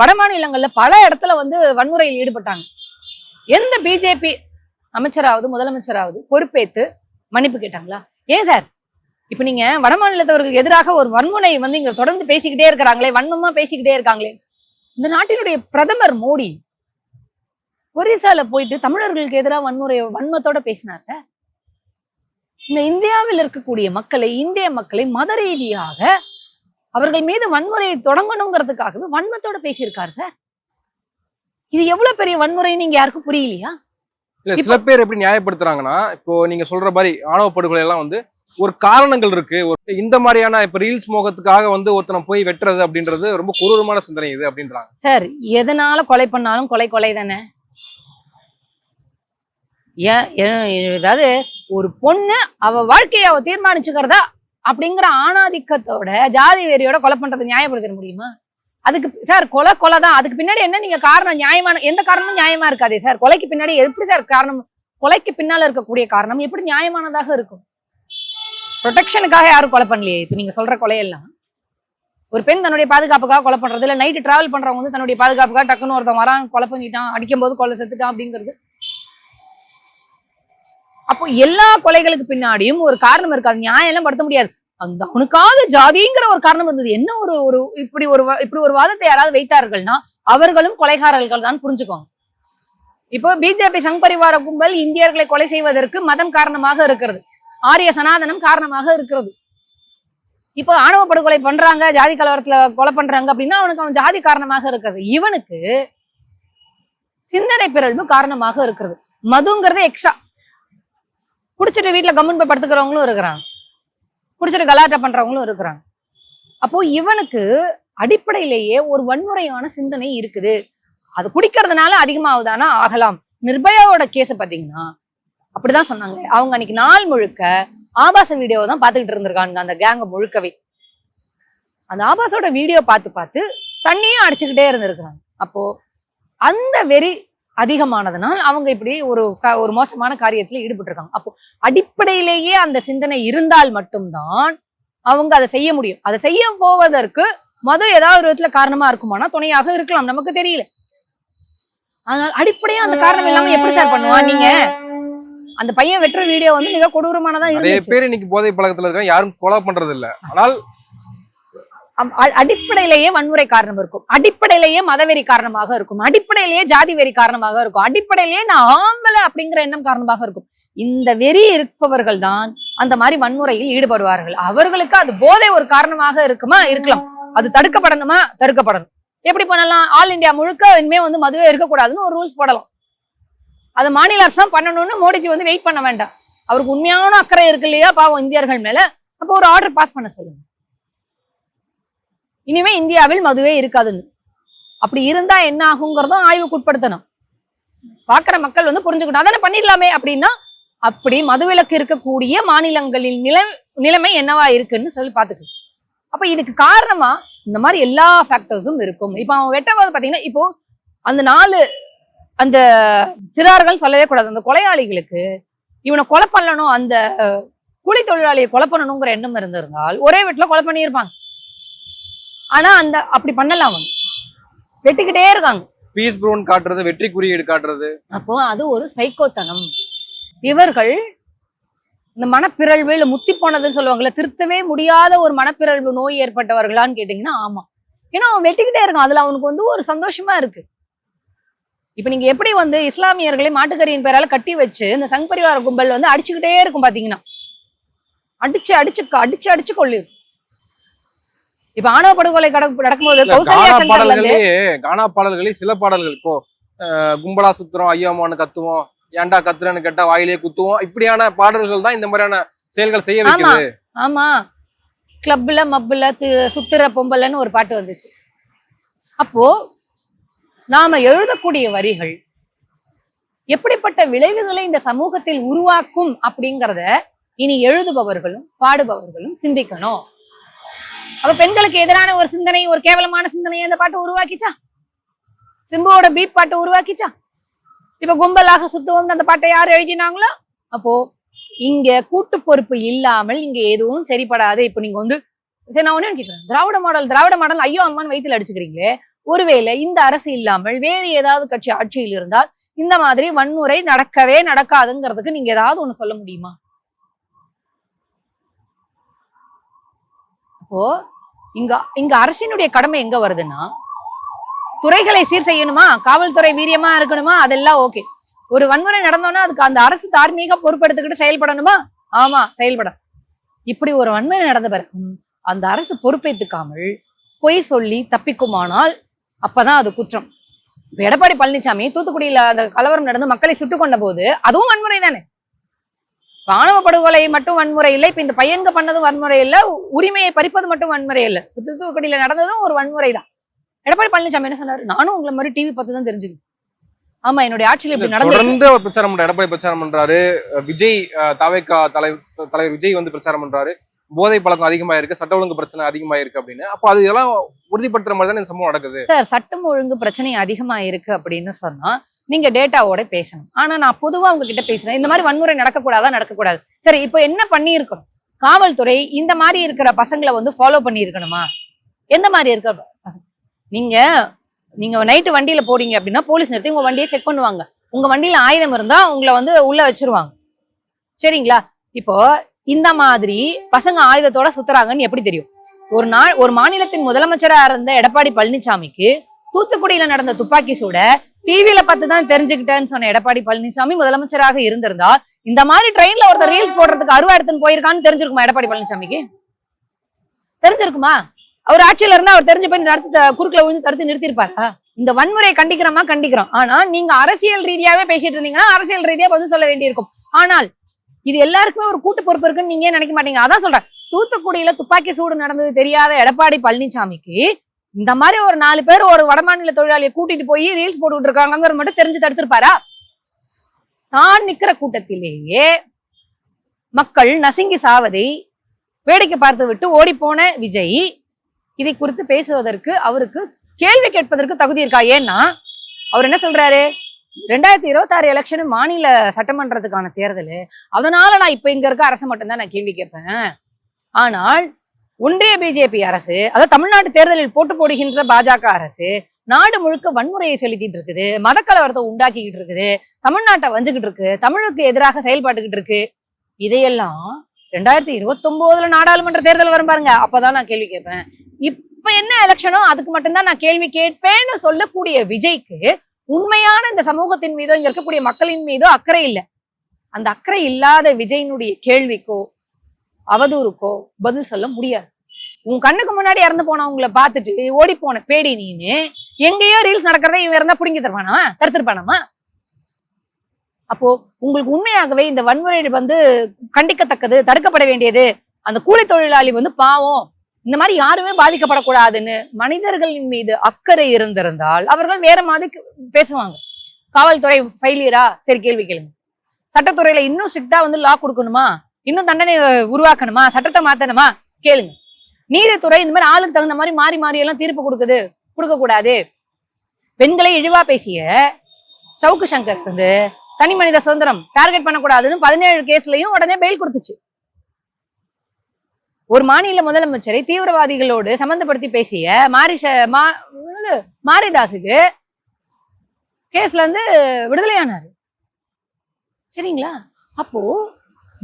Speaker 1: வட மாநிலங்கள்ல பல இடத்துல வந்து வன்முறையில் ஈடுபட்டாங்க. எந்த பிஜேபி அமைச்சராவது முதலமைச்சராவது பொறுப்பேற்று மன்னிப்பு கேட்டாங்களா? ஏன் சார் இப்ப நீங்க வட மாநிலத்தவர்களுக்கு எதிராக ஒரு வன்முறை வந்து இங்க தொடர்ந்து பேசிக்கிட்டே இருக்கிறாங்களே, வன்மமா பேசிக்கிட்டே இருக்காங்களே. இந்த நாட்டினுடைய பிரதமர் மோடி ஒரிசால போயிட்டு தமிழர்களுக்கு எதிராக வன்மத்தோட பேசினார் சார். இந்த இந்தியாவில் இருக்கக்கூடிய மக்களை, இந்திய மக்களை மத ரீதியாக அவர்கள் மீது வன்முறையை தொடங்கணுங்கிறதுக்காகவே வன்மத்தோட பேசியிருக்காரு சார். இது எவ்வளவு பெரிய வன்முறை நீங்க யாருக்கும் புரியலையா?
Speaker 2: இல்ல சில பேர் எப்படி நியாயப்படுத்துறாங்கன்னா, இப்போ நீங்க சொல்ற மாதிரி ஆணவ படுகொலை எல்லாம் வந்து ஒரு காரணங்கள் இருக்கு. இந்த மாதிரியான இப்ப ரீல்ஸ் மோகத்துக்காக வந்து ஒருத்தனை போய் வெட்டுறது அப்படின்றது ரொம்ப கொடூரமான சிந்தனை இது அப்படின்றாங்க
Speaker 1: சார். எதனால கொலை பண்ணாலும் கொலை தானே. ஏதாவது ஒரு பொண்ணு அவ வாழ்க்கையை அவ தீர்மானிச்சுக்கிறதா அப்படிங்கிற ஆணாதிக்கத்தோட ஜாதி வெறியோட கொலை பண்றதை நியாயப்படுத்த முடியுமா? அதுக்கு சார் கொலை தான். அதுக்கு பின்னாடி என்ன நீங்க காரணம் நியாயமான எந்த காரணமும் நியாயமா இருக்காதே சார். கொலைக்கு பின்னாடி எப்படி சார் காரணம்? கொலைக்கு பின்னால இருக்கக்கூடிய காரணம் எப்படி நியாயமானதாக இருக்கும்? ப்ரொடெக்ஷனுக்காக யாரும் கொலை பண்ணலையே. இப்ப நீங்க சொல்ற கொலையெல்லாம் ஒரு பெண் தன்னுடைய பாதுகாப்புக்காக கொலை பண்றது, இல்ல நைட்டு டிராவல் பண்றவங்க வந்து தன்னுடைய பாதுகாப்புக்காக டக்குன்னு ஒருத்தன் வரான் கொலை பண்ணிட்டான், அடிக்கும் போது கொலை செத்துட்டான் அப்படிங்கிறது. அப்போ எல்லா கொலைகளுக்கு பின்னாடியும் ஒரு காரணம் இருக்காது. நியாயம் எல்லாம் படுத்த முடியாது. அந்த அவனுக்காவது ஜாதிங்கிற ஒரு காரணம் இருந்தது. என்ன ஒரு இப்படி ஒரு வாதத்தை யாராவது வைத்தார்கள்னா அவர்களும் கொலைகாரர்கள் தான் புரிஞ்சுக்கோங்க. இப்போ பிஜேபி சங் பரிவார கும்பல் இந்தியர்களை கொலை செய்வதற்கு மதம் காரணமாக இருக்கிறது, ஆரிய சனாதனம் காரணமாக இருக்கிறது. இப்போ ஆணவ படுகொலை பண்றாங்க, ஜாதி கலவரத்துல கொலை பண்றாங்க அப்படின்னா அவன் ஜாதி காரணமாக இருக்கிறது. இவனுக்கு சிந்தனை பிறழ்வு காரணமாக இருக்கிறது. மதுங்கிறது எக்ஸ்ட்ரா. குடிச்சிட்டு வீட்டுல கம்முன் போய் படுத்துக்கிறவங்களும் இருக்கிறாங்க, குடிச்சிட்டு கலாட்டா பண்றவங்களும் இருக்கிறாங்க. அப்போ இவனுக்கு அடிப்படையிலேயே ஒரு வன்முறையான சிந்தனை இருக்குது. அது குடிக்கிறதுனால அதிகமாகுதானா? ஆகலாம். நிர்பயாவோட கேஸ பாத்தீங்கன்னா அப்படிதான் சொன்னாங்க. அவங்க அன்னைக்கு நாள் முழுக்க ஆபாச வீடியோவை தான் பார்த்துக்கிட்டு இருந்திருக்காங்க, அந்த கேங்க முழுக்கவே. அந்த ஆபாசோட வீடியோ பார்த்து தண்ணியும் அடிச்சுக்கிட்டே இருந்திருக்கிறாங்க. அப்போ அந்த வெறி அதிகமானதுனால் அவங்க இப்படி ஒரு மோசமான காரியத்துல ஈடுபட்டு இருக்காங்க. அப்போ அடிப்படையிலேயே அந்த சிந்தனை இருந்தால் மட்டும்தான் அவங்க அதை செய்ய முடியும். அதை செய்ய போவதற்கு மது ஏதாவது ஒரு விதத்துல காரணமா இருக்குமானா துணையாக இருக்கலாம், நமக்கு தெரியல. அதனால அடிப்படையா அந்த காரணம் இல்லாம எப்படி சார் பண்ணுவான்? நீங்க அந்த பையன் வெட்டுற வீடியோ வந்து மிக கொடூரமானதா இருக்கு.
Speaker 2: நிறைய பேர் இன்னைக்கு போதை பழக்கத்துல இருக்காங்க, யாரும் கொலை பண்றது இல்ல. ஆனால்
Speaker 1: அடிப்படையிலேயே வன்முறை காரணம் இருக்கும், அடிப்படையிலேயே மதவெறி காரணமாக இருக்கும், அடிப்படையிலேயே ஜாதி வெறி காரணமாக இருக்கும், அடிப்படையிலேயே நான் ஆம்பளை அப்படிங்கிற எண்ணம் காரணமாக இருக்கும். இந்த வெறி இருப்பவர்கள் தான் அந்த மாதிரி வன்முறையில் ஈடுபடுவார்கள். அவர்களுக்கு அது போதை ஒரு காரணமாக இருக்குமா? இருக்கலாம். அது தடுக்கப்படணுமா? தடுக்கப்படணும். எப்படி பண்ணலாம்? ஆல் இந்தியா முழுக்க இனிமே வந்து மதுவே இருக்கக்கூடாதுன்னு ஒரு ரூல்ஸ் போடலாம். அது மாநில அரசு பண்ணணும்னு மோடிஜி வந்து வெயிட் பண்ண வேண்டாம். அவருக்கு உண்மையான அக்கறை இருக்கு இல்லையா பாவம் இந்தியர்கள் மேல. அப்போ ஒரு ஆர்டர் பாஸ் பண்ண சொல்லுங்க, இனிமே இந்தியாவில் மதுவே இருக்காதுன்னு. அப்படி இருந்தா என்ன ஆகுங்கிறதும் ஆய்வுக்கு உட்படுத்தணும். பாக்குற மக்கள் வந்து புரிஞ்சுக்கணும். அதானே பண்ணிடலாமே அப்படின்னா, அப்படி மதுவிலக்கு இருக்கக்கூடிய மாநிலங்களில் நிலைமை என்னவா இருக்குன்னு சொல்லி பார்த்துட்டு, அப்ப இதுக்கு காரணமா இந்த மாதிரி எல்லா ஃபேக்டர்ஸும் இருக்கும். இப்ப அவன் வெட்டவாது பாத்தீங்கன்னா, இப்போ அந்த சிறார்கள் சொல்லவே கூடாது. அந்த கொலையாளிகளுக்கு இவனை கொலை பண்ணணும், அந்த கூலி தொழிலாளியை கொலை பண்ணணுங்கிற எண்ணம் இருந்திருந்தால் ஒரே வீட்டுல கொலை பண்ணியிருப்பாங்க. ஆனா அப்படி பண்ணல, அவங்க வெட்டிக்கிட்டே இருக்காங்க.
Speaker 2: பீஸ் ப்ரூன் காட்டுறது, வெற்றி குறியீடு காட்டுறது. அப்போ
Speaker 1: அது ஒரு சைக்கோத்தனம். இவர்கள் இந்த மனப்பிறழ்வு இல்ல முத்தி போனதுன்னு சொல்லுவாங்கல்ல, திருத்தவே முடியாத ஒரு மனப்பிறழ்வு நோய் ஏற்பட்டவர்களான்னு கேட்டீங்கன்னா ஆமா. ஏன்னா அவன் வெட்டிக்கிட்டே இருக்கான், அதுல அவனுக்கு வந்து ஒரு சந்தோஷமா இருக்கு. இப்ப நீங்க எப்படி வந்து இஸ்லாமியர்களை மாட்டுக்கறியின் பேரால கட்டி வச்சு இந்த சங் பரிவார கும்பல் வந்து அடிச்சுக்கிட்டே இருக்கும் பாத்தீங்கன்னா, அடிச்சு கொள்ளு. இப்ப ஆணவ படுகொலை நடக்கும்போது
Speaker 2: கானா பாடல்களே சில பாடல்கள் இப்போ கும்பலா சுத்துறோம், ஐயாமான்னு கத்துவோம், ஏன்டா கத்துறன்னு கேட்டா வாயிலே குத்துவோம், இப்படியான பாடல்கள் தான் இந்த மாதிரியான செயல்கள் செய்ய வைக்குது.
Speaker 1: ஆமா, கிளப்ல மப்புல சுத்துற பொம்பலன்னு ஒரு பாட்டு வந்துச்சு. அப்போ நாம எழுதக்கூடிய வரிகள் எப்படிப்பட்ட விளைவுகளை இந்த சமூகத்தில் உருவாக்கும் அப்படிங்கிறத இனி எழுதுபவர்களும் பாடுபவர்களும் சிந்திக்கணும். அப்ப பெண்களுக்கு எதிரான ஒரு சிந்தனை, ஒரு கேவலமான சிந்தனையை அந்த பாட்டு உருவாக்கிச்சா? சிம்புவோட பீப் பாட்டு உருவாக்கிச்சா? இப்ப கும்பலாக சுத்துவோம் அந்த பாட்டை யார் எழுதினாங்களோ? அப்போ இங்க கூட்டு பொறுப்பு இல்லாமல் இங்க எதுவும் சரிப்படாது. இப்ப நீங்க வந்து சரி, நான் ஒண்ணு கேட்கிறேன், திராவிட மாடல் ஐயோ அம்மான்னு வயித்துல அடிச்சுக்கிறீங்களே, ஒருவேளை இந்த அரசு இல்லாமல் வேறு ஏதாவது கட்சி ஆட்சியில் இருந்தால் இந்த மாதிரி வன்முறை நடக்கவே நடக்காதுங்கிறதுக்கு நீங்க ஏதாவது ஒண்ணு சொல்ல முடியுமா? அப்போ இங்க இங்க அரசினுடைய கடமை எங்க வருதுன்னா, துறைகளை சீர் செய்யணுமா, காவல்துறை வீரியமா இருக்கணுமா, அதெல்லாம் ஓகே. ஒரு வன்முறை நடந்தோம்னா அதுக்கு அந்த அரசு தார்மீக பொறுப்பெடுத்துக்கிட்டு செயல்படணுமா? ஆமா, செயல்பட. இப்படி ஒரு வன்முறை நடந்த பிறகு அந்த அரசு பொறுப்பேற்றுக்காமல் பொய் சொல்லி தப்பிக்குமானால் அப்பதான் அது குற்றம். இப்ப எடப்பாடி பழனிசாமி தூத்துக்குடியில அந்த கலவரம் நடந்து மக்களை சுட்டுக் கொண்ட போது அதுவும் வன்முறை தானே. ஆணவ படுகொலை மட்டும் வன்முறை இல்லை, இப்ப இந்த பையன்க பண்ணதும் வன்முறை இல்ல, உரிமையை பறிப்பது மட்டும் வன்முறை இல்ல, தூத்துக்குடியில நடந்ததும் ஒரு வன்முறை தான். எடப்பாடி பழனிசாமி என்ன சொன்னாரு, நானும் உங்களை மாதிரி டிவி பார்த்து தான் தெரிஞ்சுக்கணும். ஆமா, என்னுடைய ஆட்சியில் இப்படி நடந்து
Speaker 2: தொடர்ந்து அவர் பிரச்சாரம் பண்றாரு. எடப்பாடி பிரச்சாரம் பண்றாரு, விஜய் தவேகா தலைவர் விஜய் வந்து பிரச்சாரம் பண்றாரு, போதை பழக்கம் அதிகமா இருக்கு, சட்ட ஒழுங்கு பிரச்சனை அதிகமா இருக்கு அப்படின்னு. அப்போ அது எல்லாம் உறுதிப்படுத்துற மாதிரி தான் இந்த சம்பவம் நடக்குது.
Speaker 1: சார், சட்டம் ஒழுங்கு பிரச்சனை அதிகமா இருக்கு அப்படின்னு சொன்னா நீங்க டேட்டாவோட பேசணும். ஆனா நான் பொதுவா உங்ககிட்ட பேசுறேன், இந்த மாதிரி வன்முறை நடக்கக்கூடாதா? நடக்கக்கூடாது. சரி, இப்போ என்ன பண்ணியிருக்கணும்? காவல்துறை இந்த மாதிரி இருக்கிற பசங்களை வந்து ஃபாலோ பண்ணி இருக்கணுமா? எந்த மாதிரி இருக்க நீங்க நைட்டு வண்டியில போறீங்க அப்படின்னா போலீஸ் நிறுத்தி உங்க வண்டியை செக் பண்ணுவாங்க. உங்க வண்டியில ஆயுதம் இருந்தா உங்களை வந்து உள்ள வச்சிருவாங்க. சரிங்களா? இப்போ இந்த மாதிரி பசங்க ஆயுதத்தோட சுத்துறாங்கன்னு எப்படி தெரியும்? ஒரு மாநிலத்தின் முதலமைச்சரா இருந்த எடப்பாடி பழனிசாமிக்கு தூத்துக்குடியில நடந்த துப்பாக்கி சூட டிவியில பார்த்து தான் தெரிஞ்சுக்கிட்டேன்னு சொன்ன எடப்பாடி பழனிசாமி முதலமைச்சராக இருந்திருந்தா இந்த மாதிரி ட்ரெயின்ல ஒருத்தர் ரீல்ஸ் போடுறதுக்கு அருவா எடுத்துன்னு போயிருக்கான்னு தெரிஞ்சிருக்குமா? எடப்பாடி பழனிசாமிக்கு தெரிஞ்சிருக்குமா? அவர் ஆட்சியில இருந்தா அவர் தெரிஞ்சு போய் குறுக்குல விழுந்து தடுத்து நிறுத்திருப்பாரா? இந்த வன்முறையை கண்டிக்கிறோம். ஆனா நீங்க அரசியல் ரீதியாவே பேசிட்டு இருந்தீங்கன்னா அரசியல் ரீதியா பதில் சொல்ல வேண்டியிருக்கும். ஆனால் இது எல்லாருக்குமே ஒரு கூட்டு பொறுப்பு இருக்குன்னு நீங்க நினைக்க மாட்டீங்க. அதான் சொல்றேன், தூத்துக்குடியில துப்பாக்கி சூடு நடந்தது தெரியாத எடப்பாடி பழனிசாமிக்கு இந்த மாதிரி ஒரு 4 பேர் ஒரு வடமாநில தொழிலாளியை கூட்டிட்டு போய் ரீல்ஸ் போட்டுட்டு இருக்காங்கிறது மட்டும் தெரிஞ்சு தடுத்திருப்பாரா? தான் நிக்கிற கூட்டத்திலேயே மக்கள் நசுங்கி சாவதை வேடிக்கை பார்த்து விட்டு ஓடி போன விஜய் இதை குறித்து பேசுவதற்கு, அவருக்கு கேள்வி கேட்பதற்கு தகுதி இருக்கா? ஏன்னா அவர் என்ன சொல்றாரு, 2026 எலெக்ஷன் மாநில சட்டமன்றத்துக்கான தேர்தல், அதனால நான் இப்ப இங்க இருக்க அரசு மட்டும்தான் நான் கேள்வி கேட்பேன். ஆனால் ஒன்றிய பிஜேபி அரசு, அதாவது தமிழ்நாட்டு தேர்தலில் போட்டு போடுகின்ற பாஜக அரசு நாடு முழுக்க வன்முறையை செலுத்திட்டு இருக்குது, மதக்கலவரத்தை உண்டாக்கிக்கிட்டு இருக்குது, தமிழ்நாட்டை வஞ்சுக்கிட்டு இருக்கு, தமிழுக்கு எதிராக செயல்பட்டுக்கிட்டு இருக்கு. இதையெல்லாம் 2029 நாடாளுமன்ற தேர்தல் வரும் பாருங்க, அப்பதான் நான் கேள்வி கேட்பேன். இப்ப என்ன எலெக்ஷனோ அதுக்கு மட்டும்தான் நான் கேள்வி கேட்பேன்னு சொல்லக்கூடிய விஜய்க்கு உண்மையான இந்த சமூகத்தின் மீதோ இங்க இருக்கக்கூடிய மக்களின் மீதோ அக்கறை இல்லை. அந்த அக்கறை இல்லாத விஜயினுடைய கேள்விக்கோ அவதூறுக்கோ பதில் சொல்ல முடியாது. உன் கண்ணுக்கு முன்னாடி இறந்து போனவங்களை பார்த்துட்டு ஓடி போன பேடி நீனு எங்கேயோ ரீல்ஸ் நடக்கிறத இவன் இருந்தா புடுங்கி தருவானா? தடுத்திருப்பானாமா? அப்போ உங்களுக்கு உண்மையாகவே இந்த வன்முறை வந்து கண்டிக்கத்தக்கது, தடுக்கப்பட வேண்டியது, அந்த கூலி தொழிலாளி வந்து பாவம், இந்த மாதிரி யாருமே பாதிக்கப்படக்கூடாதுன்னு மனிதர்களின் மீது அக்கறை இருந்திருந்தால் அவர்கள் வேற மாதிரி பேசுவாங்க. காவல்துறை ஃபெயிலியரா? சரி, கேள்வி கேளுங்க. சட்டத்துறையில இன்னும் ஸ்ட்ரிக்டா வந்து லா கொடுக்கணுமா? இன்னும் தண்டனை உருவாக்கணுமா? சட்டத்தை மாத்தணுமா? கேளுங்க. நீதித்துறை இந்த மாதிரி ஆளுக்கு தகுந்த மாதிரி மாறி மாறி எல்லாம் தீர்ப்பு கொடுக்க கூடாது. பெண்களை இழிவா பேசிய சவுக்கு சங்கர் வந்து தனி மனித சுதந்திரம் டார்கெட் பண்ணக்கூடாதுன்னு 17 கேஸ்லயும் உடனே பெயில் கொடுத்துச்சு. ஒரு மாநில முதலமைச்சரை தீவிரவாதிகளோடு சம்பந்தப்படுத்தி பேசிய மாரிதாசுக்கு கேஸ்ல இருந்து விடுதலையானாரு. சரிங்களா? அப்போ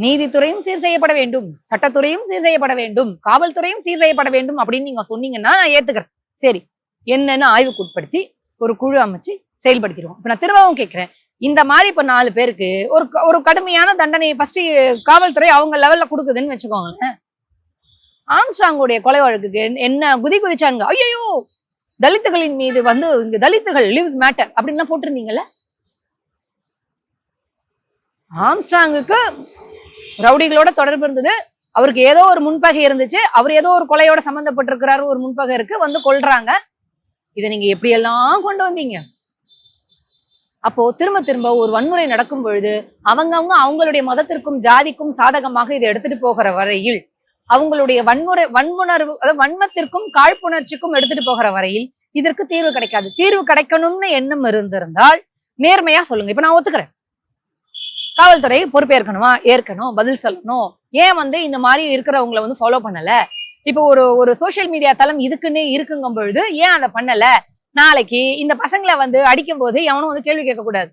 Speaker 1: நீதித்துறையும் சீர் செய்யப்பட வேண்டும், சட்டத்துறையும் சீர் செய்யப்பட வேண்டும், காவல்துறையும் சீர் செய்யப்பட வேண்டும் அப்படின்னு நீங்க சொன்னீங்கன்னா நான் ஏத்துக்கிறேன். சரி, என்னன்னு ஆய்வுக்கு உட்படுத்தி ஒரு குழு அமைச்சு செயல்படுத்திடுவோம். இப்ப நான் திரும்பவும் கேட்கிறேன், இந்த மாதிரி இப்ப 4 பேருக்கு ஒரு கடுமையான தண்டனை ஃபர்ஸ்ட் காவல்துறை அவங்க லெவல்ல கொடுக்குதுன்னு வச்சுக்கோங்களேன். ஆம்ஸ்ட்ராங்குடைய கொலை வழக்குக்கு என்ன குதிச்சாங்க, ஐயோ தலித்துகளின் மீது வந்து இங்க தலித்துகள் லிவ்ஸ் மேட்டர் அப்படின்னு போட்டிருந்தீங்கல்ல. ஆம்ஸ்ட்ராங்குக்கு ரவுடிகளோட தொடர்பு இருந்தது, அவருக்கு ஏதோ ஒரு முன்பகை இருந்துச்சு, அவர் ஏதோ ஒரு கொலையோட சம்பந்தப்பட்டிருக்கிறாரு, ஒரு முன்பகை இருக்கு, வந்து கொல்றாங்க. இதை நீங்க எப்படி எல்லாம் கொண்டு வந்தீங்க? அப்போ திரும்ப ஒரு வன்முறை நடக்கும் பொழுது அவங்களுடைய மதத்திற்கும் ஜாதிக்கும் சாதகமாக இதை எடுத்துட்டு போகிற வரையில் அவங்களுடைய வன்முணர்வு, அதாவது வன்மத்திற்கும் காழ்ப்புணர்ச்சிக்கும் எடுத்துட்டு போகிற வரையில் இதற்கு தீர்வு கிடைக்காது. தீர்வு கிடைக்கணும்னு எண்ணம் இருந்திருந்தால் நேர்மையா சொல்லுங்க. இப்ப நான் ஒத்துக்கிறேன், காவல்துறை பொறுப்பேற்கணுமா, ஏற்கணும், பதில் சொல்லணும். ஏன் இந்த மாதிரி இருக்கிறவங்களை ஃபாலோ பண்ணல? இப்போ ஒரு சோசியல் மீடியா தளம் இதுக்குன்னு இருக்குங்கும் பொழுது ஏன் அதை பண்ணல? நாளைக்கு இந்த பசங்களை அடிக்கும் போது எவனும் கேள்வி கேட்க கூடாது.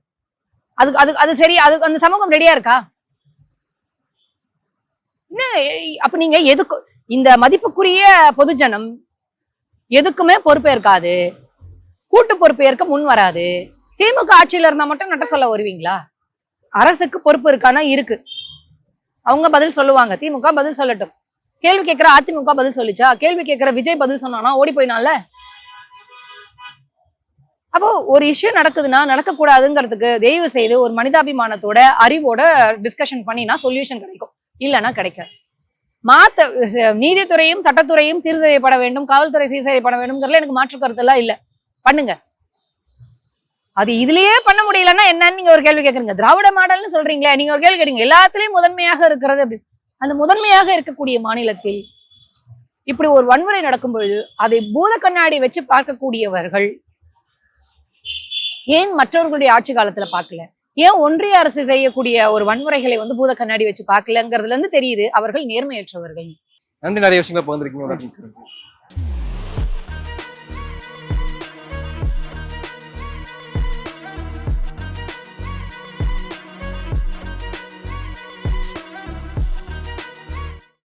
Speaker 1: அது சரி, அது அந்த சமூகம் ரெடியா இருக்கா? அப்ப நீங்க எதுக்கு இந்த மதிப்புக்குரிய பொதுஜனம் எதுக்குமே பொறுப்பேற்காது, கூட்டு பொறுப்பேற்க முன் வராது. திமுக ஆட்சியில இருந்தா மட்டும் நட்ட சொல்ல வருவீங்களா? அரசுக்கு பொறுப்பு இருக்கானா? இருக்கு, அவங்க பதில் சொல்லுவாங்க. திமுக பதில் சொல்லட்டும். கேள்வி கேட்கிற அதிமுக பதில் சொல்லிச்சா? கேள்வி கேட்கிற விஜய் பதில் சொன்னானா? ஓடி போயினால. அப்போ ஒரு இஷ்யூ நடக்குதுன்னா நடக்கக்கூடாதுங்கிறதுக்கு தயவு செய்து ஒரு மனிதாபிமானத்தோட அறிவோட டிஸ்கஷன் பண்ணினா சொல்யூஷன் கிடைக்கும், இல்லைன்னா கிடைக்காது. நீதித்துறையும் சட்டத்துறையும் சீர் செய்யப்பட வேண்டும், காவல்துறை சீர் செய்யப்பட வேண்டும்ங்கிறதுல எனக்கு மாற்று கருத்து எல்லாம் இல்ல. பண்ணுங்க. அது இதுலயே பண்ண முடியலன்னா என்னன்னு நீங்க ஒரு கேள்வி கேட்கறீங்க. திராவிட மாடல்னு சொல்றீங்களே, நீங்க ஒரு கேள்வி கேட்றீங்க எல்லாத்துலயும் முதன்மையாக இருக்கிறது அப்படி. அந்த முதன்மையாக இருக்கக்கூடிய மாநிலத்தில் இப்படி ஒரு வன்முறை நடக்கும் பொழுது அதை பூத கண்ணாடி வச்சு பார்க்கக்கூடியவர்கள் ஏன் மற்றவர்களுடைய ஆட்சி காலத்துல பார்க்கல? ஏன் ஒன்றிய அரசு செய்யக்கூடிய ஒரு வன்முறைகளை பூத கண்ணாடி வச்சு பார்க்கலங்கிறதுல இருந்து தெரியுது அவர்கள் நேர்மையற்றவர்கள்.
Speaker 2: நன்றி, நிறைய விஷயங்களை பகிர்ந்திருக்கீங்க.